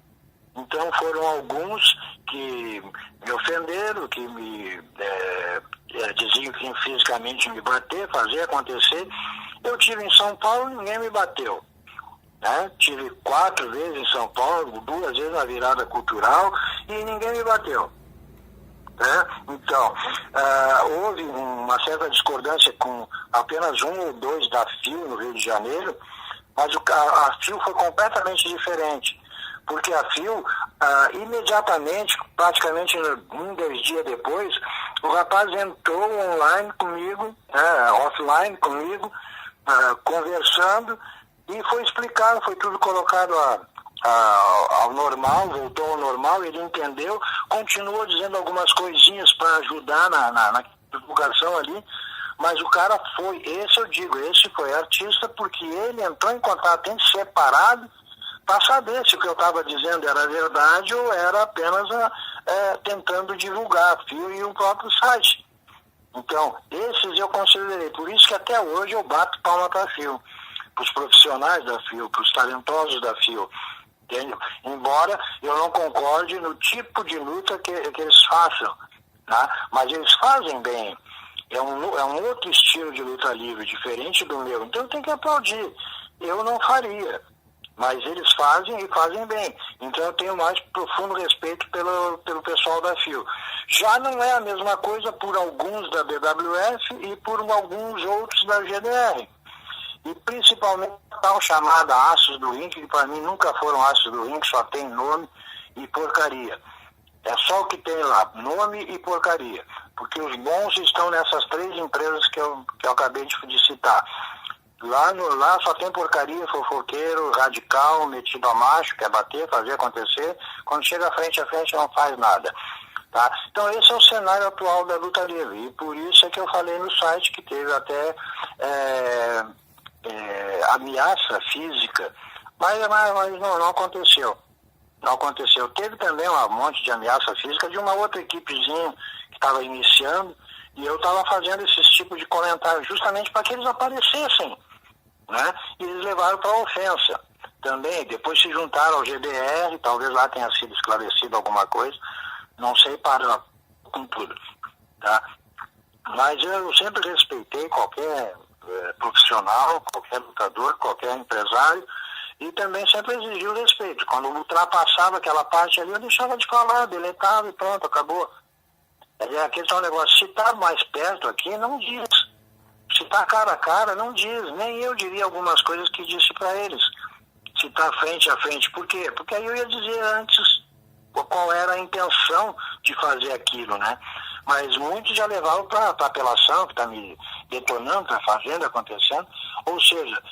Então foram alguns que me ofenderam, que me diziam que fisicamente me bater, fazer acontecer. Eu tive em São Paulo e ninguém me bateu. Né? Tive 4 vezes em São Paulo, 2 vezes na virada cultural e ninguém me bateu. Então, houve uma certa discordância com apenas 1 ou 2 da FIO no Rio de Janeiro, mas a FIO foi completamente diferente, porque a FIO, imediatamente, praticamente 1, 2 dias depois, o rapaz entrou online comigo, offline comigo, conversando, e foi explicado, foi tudo colocado ao normal, voltou ao normal, ele entendeu, continuou dizendo algumas coisinhas para ajudar na divulgação ali, mas o cara foi, esse foi artista, porque ele entrou em contato em separado para saber se o que eu estava dizendo era verdade ou era apenas tentando divulgar a FIO e o próprio site. Então, esses eu considerei, por isso que até hoje eu bato palma para a FIO, para os profissionais da FIO, para os talentosos da FIO. Embora eu não concorde no tipo de luta que eles façam, né? Mas eles fazem bem. É um outro estilo de luta livre, diferente do meu. Então tem que aplaudir. Eu não faria, mas eles fazem e fazem bem. Então eu tenho mais profundo respeito pelo pessoal da FIO. Já não é a mesma coisa por alguns da BWF e por alguns outros da GDR. E principalmente a tal chamada Aços do Ring, que para mim nunca foram Aços do Ring, só tem nome e porcaria. É só o que tem lá, nome e porcaria. Porque os bons estão nessas 3 empresas que eu acabei de citar. Lá só tem porcaria, fofoqueiro, radical, metido a macho, quer bater, fazer acontecer. Quando chega frente a frente não faz nada. Tá? Então esse é o cenário atual da luta livre. E por isso é que eu falei no site que teve até ameaça física, mas não aconteceu. Não aconteceu. Teve também um monte de ameaça física de uma outra equipezinha que estava iniciando, e eu estava fazendo esses tipos de comentários justamente para que eles aparecessem, né? E eles levaram para a ofensa. Também, depois se juntaram ao GDR, talvez lá tenha sido esclarecido alguma coisa, não sei para com tudo, tá? Mas eu sempre respeitei qualquer profissional, qualquer lutador, qualquer empresário, e também sempre exigiu respeito. Quando ultrapassava aquela parte ali, eu deixava de falar, deletava e pronto, acabou. Aquele tal negócio, se está mais perto aqui, não diz. Se está cara a cara, não diz. Nem eu diria algumas coisas que disse para eles. Se está frente a frente. Por quê? Porque aí eu ia dizer antes qual era a intenção de fazer aquilo, né? Mas muitos já levavam para apelação, que está me detonando, está fazendo, acontecendo. Ou seja,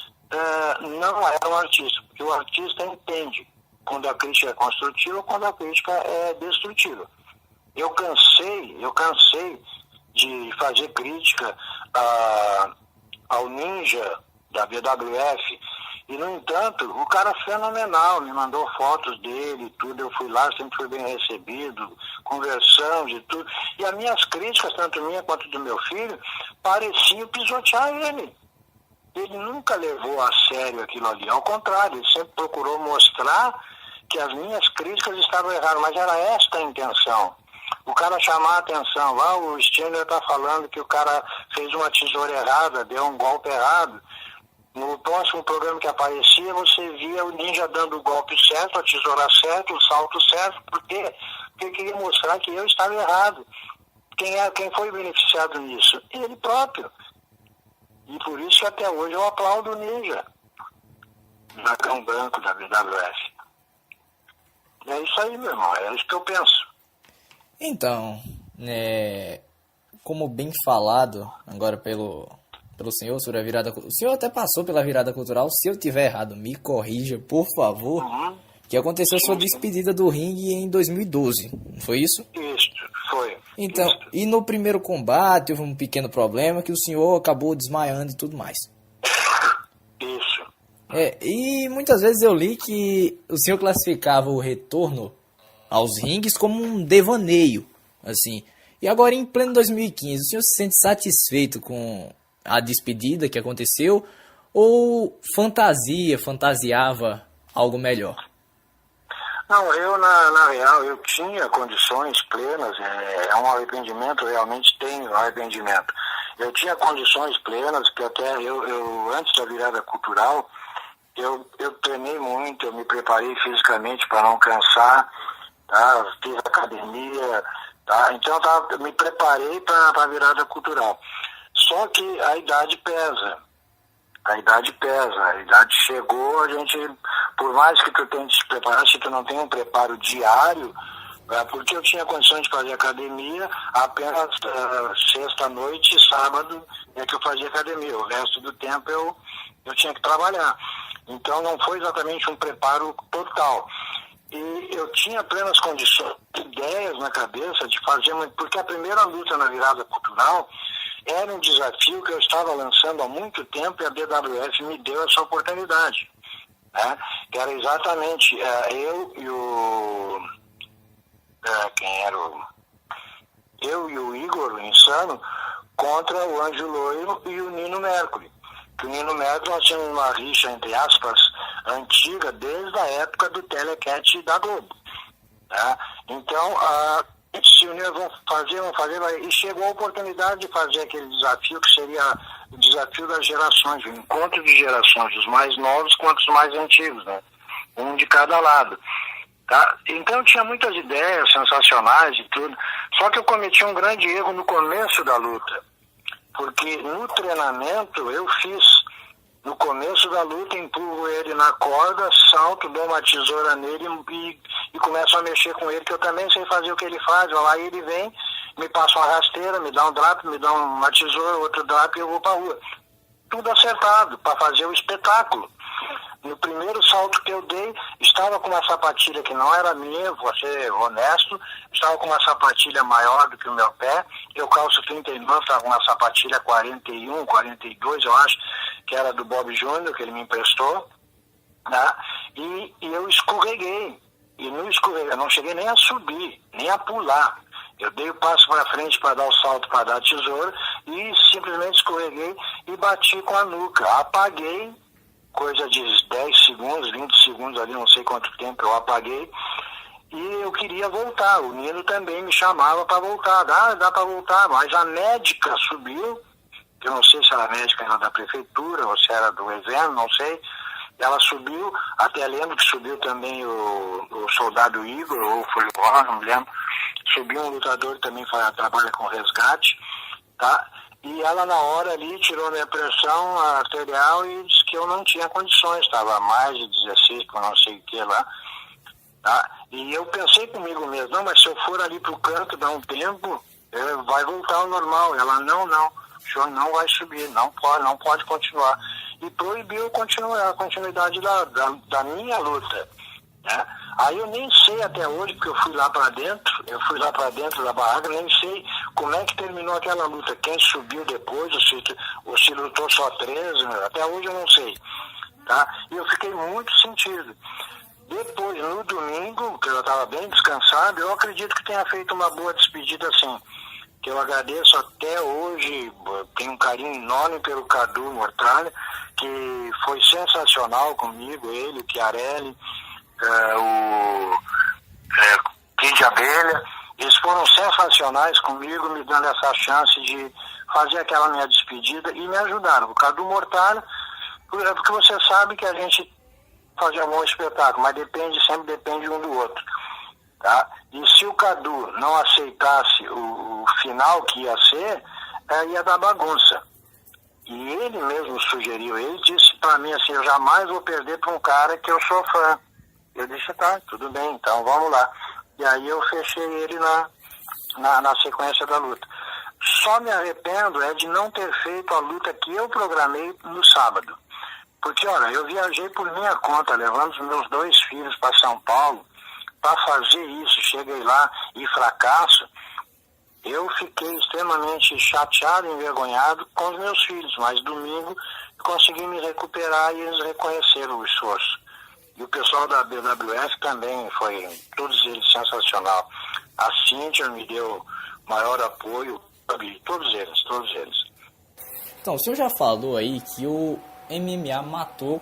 não era um artista, porque o artista entende. quando a crítica é construtiva ou quando a crítica é destrutiva. Eu cansei de fazer crítica ao Ninja da BWF, e, no entanto, o cara é fenomenal, me mandou fotos dele e tudo, eu fui lá, sempre fui bem recebido, conversamos e tudo, e as minhas críticas, tanto minha quanto do meu filho, pareciam pisotear ele. Ele nunca levou a sério aquilo ali, ao contrário, ele sempre procurou mostrar que as minhas críticas estavam erradas, mas era esta a intenção. O cara chamar a atenção, o Stinner está falando que o cara fez uma tesoura errada, deu um golpe errado. No próximo programa que aparecia, você via o Ninja dando o golpe certo, a tesoura certa, o salto certo. Por quê? Porque ele queria mostrar que eu estava errado. Quem foi beneficiado nisso? Ele próprio. E por isso que até hoje eu aplaudo o Ninja, Dragão Branco da BWF. É isso aí, meu irmão, é isso que eu penso.
Então, como bem falado agora pelo senhor sobre a virada... O senhor até passou pela virada cultural. Se eu tiver errado, me corrija, por favor. Que aconteceu a sua despedida do ringue em 2012, não foi isso?
Isso, foi.
Então,
isso.
E no primeiro combate houve um pequeno problema que o senhor acabou desmaiando e tudo mais.
Isso.
E muitas vezes eu li que o senhor classificava o retorno aos ringues como um devaneio, assim. E agora, em pleno 2015, o senhor se sente satisfeito com a despedida que aconteceu ou fantasiava algo melhor?
Não, eu na real, eu tinha condições plenas, é um arrependimento, realmente tenho arrependimento. Eu tinha condições plenas, que até eu antes da virada cultural, eu treinei muito, eu me preparei fisicamente para não cansar, tá? Fiz academia, tá? Então eu me preparei para a virada cultural. Só que a idade pesa. A idade chegou, a gente, por mais que tu tente se preparar, se tu não tem um preparo diário, porque eu tinha condições de fazer academia, apenas sexta-noite e sábado é que eu fazia academia, o resto do tempo eu tinha que trabalhar. Então não foi exatamente um preparo total. E eu tinha plenas condições, ideias na cabeça de fazer, porque a primeira luta na virada cultural era um desafio que eu estava lançando há muito tempo e a BWF me deu essa oportunidade, né? Que era exatamente eu e o... Eu e o Igor, o Insano, contra o Anjo Loiro e o Nino Mercury. Que o Nino Mercury, nós tínhamos uma rixa, entre aspas, antiga, desde a época do Telecat da Globo, né? Então, se uniram, vão fazer, e chegou a oportunidade de fazer aquele desafio que seria o desafio das gerações, o encontro de gerações, os mais novos quanto os mais antigos, né? Um de cada lado, tá? Então eu tinha muitas ideias sensacionais e tudo, só que eu cometi um grande erro no começo da luta, porque no treinamento eu fiz, no começo da luta, empurro ele na corda, salto, dou uma tesoura nele e começo a mexer com ele, que eu também sei fazer o que ele faz. Aí ele vem, me passa uma rasteira, me dá um drap, me dá uma tesoura, outro drap e eu vou pra rua. Tudo acertado, para fazer o espetáculo. No primeiro salto que eu dei, estava com uma sapatilha que não era minha, vou ser honesto, estava com uma sapatilha maior do que o meu pé, eu calço 39, estava com uma sapatilha 41, 42, eu acho, que era do Bob Júnior, que ele me emprestou, né? E eu escorreguei, e no escorreguei, eu não cheguei nem a subir, nem a pular. Eu dei o passo para frente para dar o salto, para dar a tesoura, e simplesmente escorreguei e bati com a nuca. Apaguei, coisa de 10 segundos, 20 segundos ali, não sei quanto tempo eu apaguei, e eu queria voltar. O Nino também me chamava para voltar. Dá para voltar, mas a médica subiu, eu não sei se a médica era da prefeitura ou se era do evento, não sei. Ela subiu, até lembro que subiu também o soldado Igor, ou foi o Ron, não me lembro. Subiu um lutador que também trabalha com resgate, tá? E ela na hora ali tirou minha pressão arterial e disse que eu não tinha condições, estava mais de 16, por não sei o que lá, tá? E eu pensei comigo mesmo, não, mas se eu for ali pro canto, dar um tempo, vai voltar ao normal. Ela, não, o senhor não vai subir, não pode continuar. E proibiu a continuidade da minha luta. né? Aí eu nem sei até hoje, porque eu fui lá para dentro da barraca, nem sei como é que terminou aquela luta, quem subiu depois, ou se lutou só 13, até hoje eu não sei, tá? E eu fiquei muito sentido. Depois, no domingo, que eu estava bem descansado, eu acredito que tenha feito uma boa despedida, assim, que eu agradeço até hoje, tenho um carinho enorme pelo Cadu Mortalha, que foi sensacional comigo, ele, o Chiarelli, o Kid Abelha, eles foram sensacionais comigo, me dando essa chance de fazer aquela minha despedida e me ajudaram. O Cadu Mortalha, porque você sabe que a gente fazia um bom espetáculo, mas sempre depende um do outro, tá? E se o Cadu não aceitasse o final que ia ser, ia dar bagunça. E ele mesmo sugeriu, ele disse para mim assim, eu jamais vou perder para um cara que eu sou fã. Eu disse, tá, tudo bem, então vamos lá. E aí eu fechei ele na sequência da luta. Só me arrependo de não ter feito a luta que eu programei no sábado. Porque, olha, eu viajei por minha conta, levando os meus 2 filhos para São Paulo, para fazer isso, cheguei lá e fracasso. Eu fiquei extremamente chateado, envergonhado com os meus filhos, mas domingo consegui me recuperar e eles reconheceram o esforço. E o pessoal da BWF também foi, todos eles, sensacional. A Cíntia me deu maior apoio, todos eles.
Então, o senhor já falou aí que o MMA matou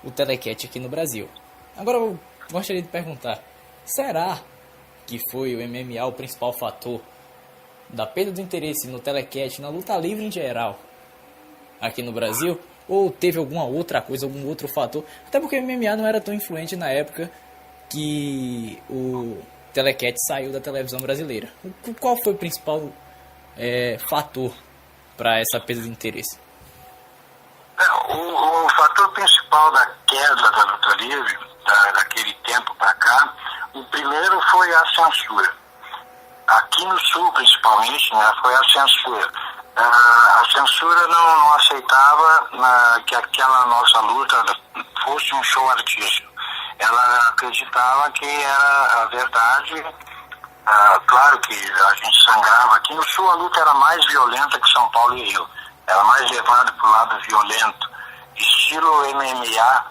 o telecat aqui no Brasil. Agora eu gostaria de perguntar, será que foi o MMA o principal fator da perda do interesse no telecat, na luta livre em geral, aqui no Brasil? Ou teve alguma outra coisa, algum outro fator? Até porque o MMA não era tão influente na época que o telecat saiu da televisão brasileira. Qual foi o principal fator para essa perda de interesse?
O fator principal da queda da luta livre, daquele tempo para cá, o primeiro foi a censura. Aqui no Sul, principalmente, né, foi a censura. A censura não aceitava que aquela nossa luta fosse um show artístico. Ela acreditava que era a verdade. Claro que a gente sangrava. Aqui no Sul a luta era mais violenta que São Paulo e Rio. Era mais levada para o lado violento. Estilo MMA,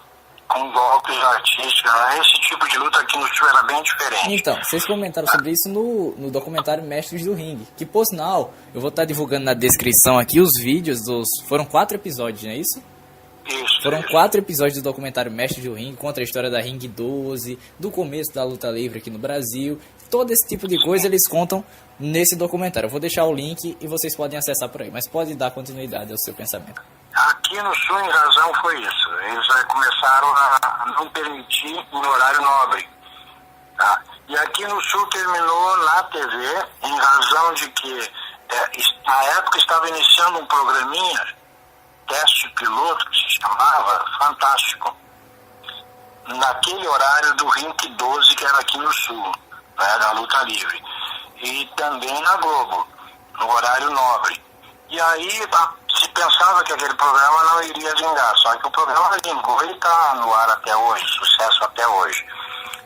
com golpes artísticos. Esse tipo de luta aqui no Sul era bem diferente.
Então, vocês comentaram sobre isso no documentário Mestres do Ringue, que por sinal, eu vou estar divulgando na descrição aqui os vídeos foram 4 episódios, não é isso?
Isso.
Foram 4 episódios do documentário Mestres do Ringue, contra a história da Ring 12, do começo da luta livre aqui no Brasil. Todo esse tipo de coisa eles contam nesse documentário. Eu vou deixar o link e vocês podem acessar por aí, mas pode dar continuidade ao seu pensamento.
Aqui no Sul, em razão, foi isso. Eles começaram a não permitir em horário nobre. Tá? E aqui no Sul terminou na TV, em razão de que, na época, estava iniciando um programinha, teste piloto, que se chamava Fantástico, naquele horário do Ring 12, que era aqui no Sul, né, da luta livre. E também na Globo, no horário nobre. E aí se pensava que aquele programa não iria vingar, só que o programa vingou e está no ar até hoje, sucesso até hoje.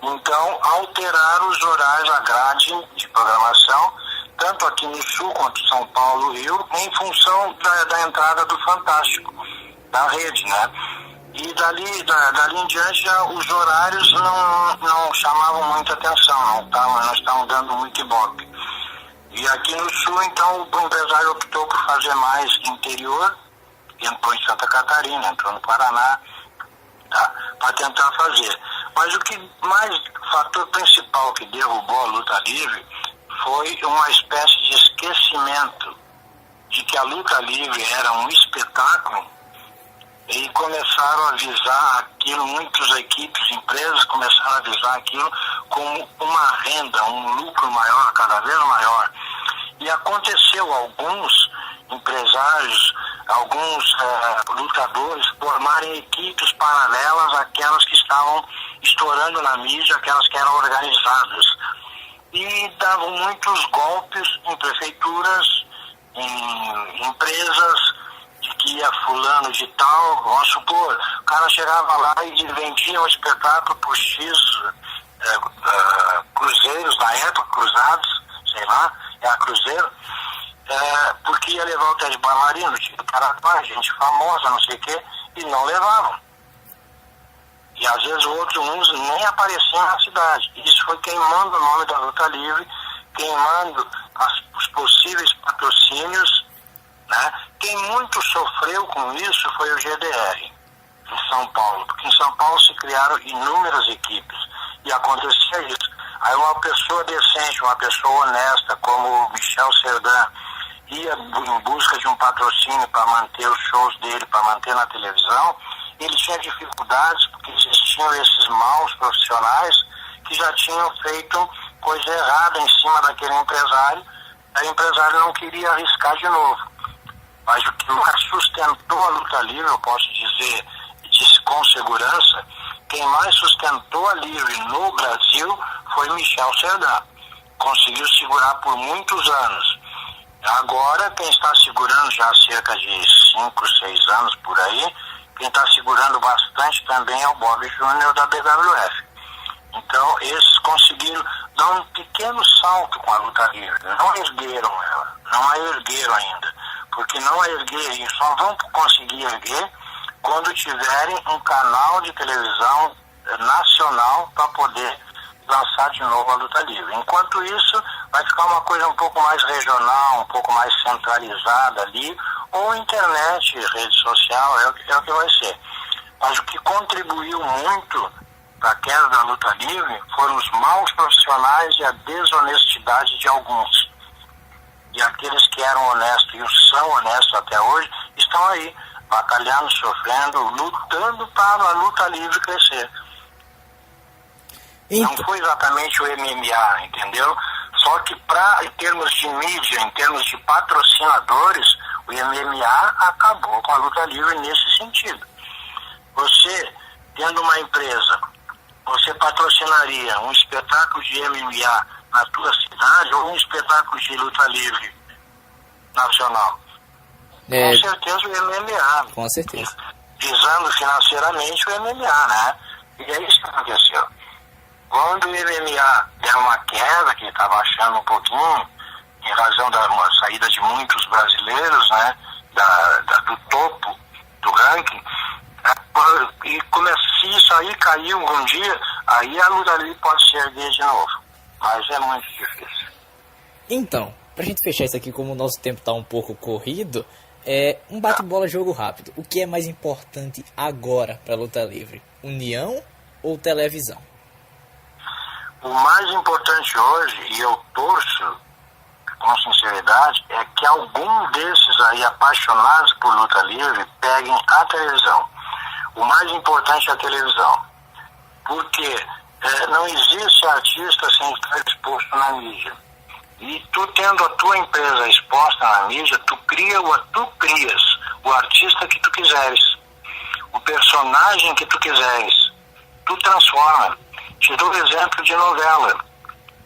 Então, alteraram os horários, a grade de programação, tanto aqui no Sul quanto São Paulo e Rio, em função da entrada do Fantástico, da rede, né? E dali em diante já os horários não chamavam muita atenção, não estavam dando muito ibope. E aqui no Sul, então, o empresário optou por fazer mais interior, entrou em Santa Catarina, entrou no Paraná, tá, para tentar fazer. Mas o fator principal que derrubou a luta livre foi uma espécie de esquecimento de que a luta livre era um espetáculo, e começaram a visar aquilo, muitas equipes, empresas começaram a visar aquilo como uma renda, um lucro maior, cada vez maior. E aconteceu alguns empresários, alguns lutadores formarem equipes paralelas àquelas que estavam estourando na mídia, aquelas que eram organizadas. E davam muitos golpes em prefeituras, em empresas, de que ia fulano de tal, vamos supor, o cara chegava lá e vendia um espetáculo por X cruzeiros na época, cruzados, sei lá, era cruzeiro, porque ia levar o Ted Bailarino, tinha Paraguai, gente famosa, não sei o quê, e não levavam. E às vezes outros uns nem apareciam na cidade. Isso foi queimando o nome da luta livre, queimando os possíveis patrocínios, né? Quem muito sofreu com isso foi o GDR, em São Paulo, porque em São Paulo se criaram inúmeras equipes, e acontecia isso. Aí uma pessoa decente, uma pessoa honesta, como o Michel Serdan, ia em busca de um patrocínio para manter os shows dele, para manter na televisão, ele tinha dificuldades porque existiam esses maus profissionais que já tinham feito coisa errada em cima daquele empresário. O empresário não queria arriscar de novo. Mas o que mais sustentou a luta livre, eu posso dizer com segurança, quem mais sustentou a livre no Brasil foi Michel Serdan. Conseguiu segurar por muitos anos. Agora, quem está segurando já há cerca de 5, 6 anos por aí, quem está segurando bastante também é o Bob Júnior da BWF. Então, esses conseguiram dar um pequeno salto com a luta livre. Não ergueram ela, não a ergueram ainda. Porque não a erguerem, só vão conseguir erguer quando tiverem um canal de televisão nacional para poder lançar de novo a luta livre. Enquanto isso, vai ficar uma coisa um pouco mais regional, um pouco mais centralizada ali, ou internet, rede social, é o que vai ser. Mas o que contribuiu muito para a queda da luta livre foram os maus profissionais e a desonestidade de alguns. E aqueles que eram honestos e são honestos até hoje, estão aí, batalhando, sofrendo, lutando para a luta livre crescer. Então, não foi exatamente o MMA, entendeu? Só que em termos de mídia, em termos de patrocinadores, o MMA acabou com a luta livre nesse sentido. Você, tendo uma empresa, você patrocinaria um espetáculo de MMA na tua cidade ou um espetáculo de luta livre nacional? Com certeza o MMA.
Com certeza.
Visando financeiramente o MMA, né? E é isso que aconteceu. Quando o MMA deu uma queda, que está baixando um pouquinho, em razão da saída de muitos brasileiros, né, do topo do ranking, e se isso aí cair algum dia, aí a luta ali pode se erguer de novo. Mas é muito difícil.
Então, pra gente fechar isso aqui, como o nosso tempo tá um pouco corrido, um bate-bola jogo rápido. O que é mais importante agora pra luta livre? União ou televisão?
O mais importante hoje, e eu torço com sinceridade, é que algum desses aí apaixonados por luta livre peguem a televisão. O mais importante é a televisão. Porque não existe artista sem estar exposto na mídia. E tu tendo a tua empresa exposta na mídia, tu crias o artista que tu quiseres. O personagem que tu quiseres. Tu transforma. Te dou exemplo de novela.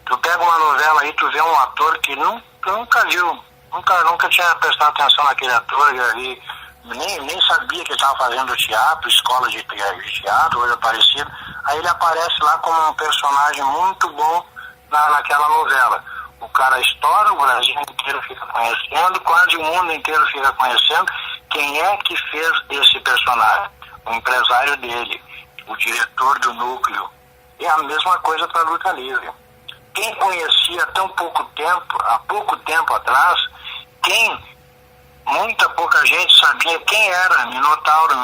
Tu pega uma novela aí, tu vê um ator que nunca viu, nunca tinha prestado atenção naquele ator ali, nem sabia que ele estava fazendo teatro, escola de teatro, coisa parecida. Aí ele aparece lá como um personagem muito bom naquela novela. O cara estoura, o Brasil inteiro fica conhecendo, quase o mundo inteiro fica conhecendo quem é que fez esse personagem. O empresário dele, o diretor do núcleo. É a mesma coisa para a luta livre. Quem conhecia há pouco tempo atrás, muita pouca gente sabia quem era Minotauro,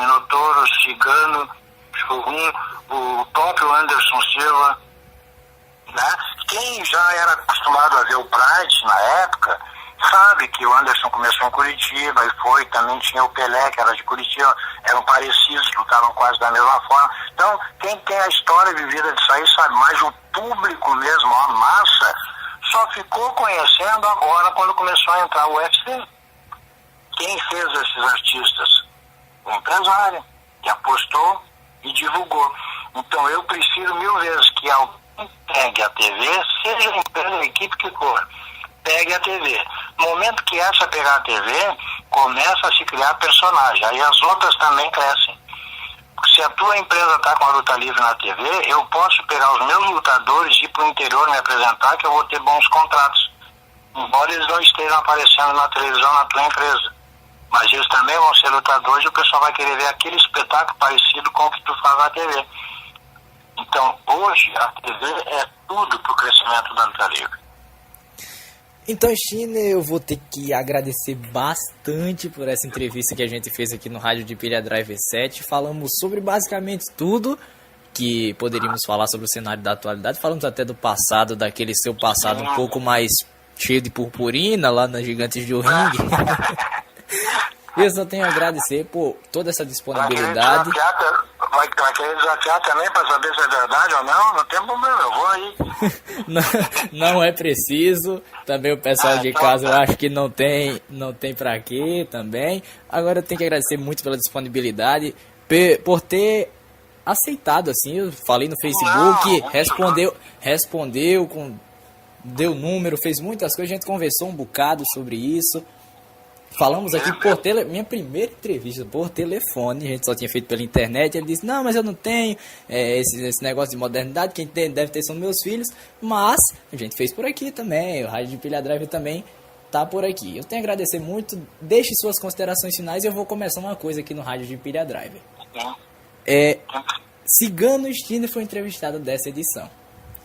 Cigano, Churrum, o próprio Anderson Silva, né? Quem já era acostumado a ver o Pride na época, sabe que o Anderson começou em Curitiba e também tinha o Pelé, que era de Curitiba, eram parecidos, lutavam quase da mesma forma. Então, quem tem a história vivida disso aí sabe, mas o público mesmo, a massa, só ficou conhecendo agora quando começou a entrar o UFC. Quem fez esses artistas? O empresário, que apostou e divulgou. Então, eu prefiro 1000 vezes que alguém pegue a TV, seja a empresa, a equipe que for, pegue a TV. No momento que essa pegar a TV, começa a se criar personagem. Aí as outras também crescem. Se a tua empresa está com a luta livre na TV, eu posso pegar os meus lutadores e ir para o interior me apresentar, que eu vou ter bons contratos. Embora eles não estejam aparecendo na televisão na tua empresa. Mas eles também vão ser lutadores e o pessoal vai querer ver aquele espetáculo parecido com o que tu faz na TV. Então, hoje, a TV é tudo para o crescimento da luta livre.
Então, China, eu vou ter que agradecer bastante por essa entrevista que a gente fez aqui no Rádio de Pilha Drive 7. Falamos sobre basicamente tudo que poderíamos falar sobre o cenário da atualidade. Falamos até do passado, daquele seu passado um pouco mais cheio de purpurina lá nas Gigantes do Ringue. Eu só tenho a agradecer por toda essa disponibilidade.
Vai querer desafiar também para saber se é verdade ou não? Não tem problema, eu vou aí.
não é preciso. Também o pessoal de casa eu acho que não tem pra quê também. Agora eu tenho que agradecer muito pela disponibilidade, por ter aceitado, assim. Eu falei no Facebook, respondeu, deu número, fez muitas coisas, a gente conversou um bocado sobre isso. Falamos aqui minha primeira entrevista por telefone, a gente só tinha feito pela internet. Ele disse, não, mas eu não tenho esse negócio de modernidade, quem tem, deve ter são meus filhos. Mas a gente fez por aqui também, o Rádio de Pilha Drive também tá por aqui. Eu tenho a agradecer muito, deixe suas considerações finais e eu vou começar uma coisa aqui no Rádio de Pilha Drive. Cigano Stinner foi entrevistado dessa edição.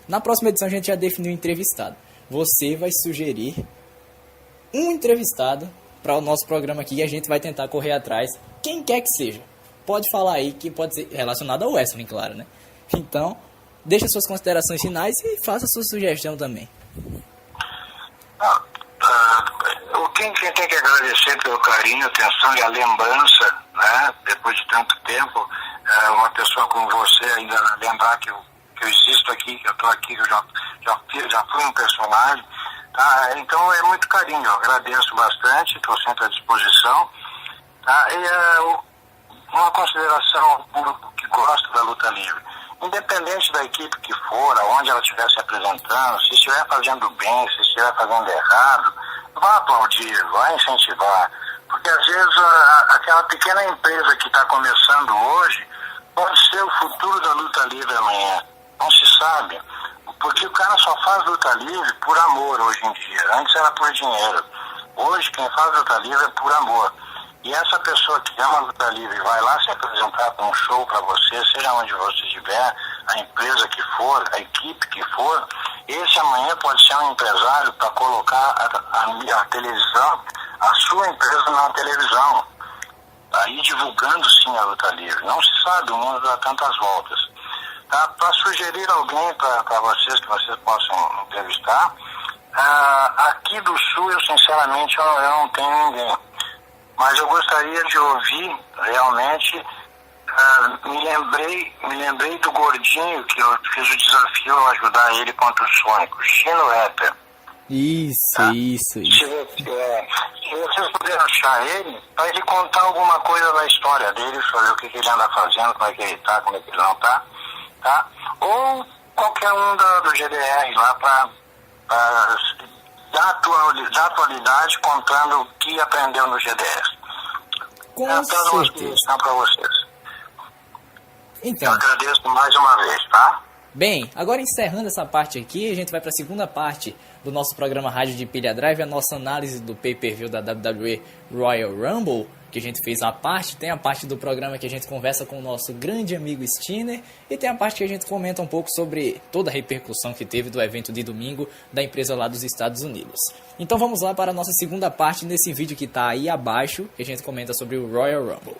Na próxima edição a gente já definiu o entrevistado. Você vai sugerir um entrevistado para o nosso programa aqui e a gente vai tentar correr atrás, quem quer que seja. Pode falar aí que pode ser relacionado ao wrestling, claro, né? Então, deixa suas considerações finais e faça sua sugestão também.
Quem tem que agradecer pelo carinho, atenção e a lembrança, né? Depois de tanto tempo, uma pessoa como você ainda lembrar que eu existo aqui, que eu estou aqui, que eu já fui um personagem. Tá, então é muito carinho, eu agradeço bastante, estou sempre à disposição. Tá, e uma consideração ao público que gosta da luta livre. Independente da equipe que for, aonde ela estiver se apresentando, se estiver fazendo bem, se estiver fazendo errado, vá aplaudir, vá incentivar. Porque às vezes aquela pequena empresa que está começando hoje pode ser o futuro da luta livre amanhã. Não se sabe. Porque o cara só faz luta livre por amor hoje em dia. Antes era por dinheiro. Hoje quem faz luta livre é por amor. E essa pessoa que ama luta livre vai lá se apresentar para um show para você, seja onde você estiver, a empresa que for, a equipe que for, esse amanhã pode ser um empresário para colocar a televisão, a sua empresa na televisão. Aí divulgando sim a luta livre. Não se sabe, o mundo dá tantas voltas. Para sugerir alguém para vocês, que vocês possam entrevistar, aqui do Sul, eu sinceramente eu não tenho ninguém. Mas eu gostaria de ouvir, realmente, me lembrei do Gordinho, que eu fiz o desafio de ajudar ele contra o Sônico, Chino Rapper.
Isso.
Se vocês puderem achar ele, para ele contar alguma coisa da história dele, sobre o que ele anda fazendo, como é que ele tá, como é que ele não tá. Tá? Ou qualquer um do GDR lá para dar atualidade contando o que aprendeu no GDR.
Com
certeza. Para vocês.
Então,
eu agradeço mais uma vez, tá?
Bem, agora encerrando essa parte aqui, a gente vai para a segunda parte do nosso programa Rádio de Pilha Drive, a nossa análise do pay-per-view da WWE Royal Rumble, que a gente fez a parte. Tem a parte do programa que a gente conversa com o nosso grande amigo Stinner, e tem a parte que a gente comenta um pouco sobre toda a repercussão que teve do evento de domingo da empresa lá dos Estados Unidos. Então vamos lá para a nossa segunda parte nesse vídeo que está aí abaixo, que a gente comenta sobre o Royal Rumble.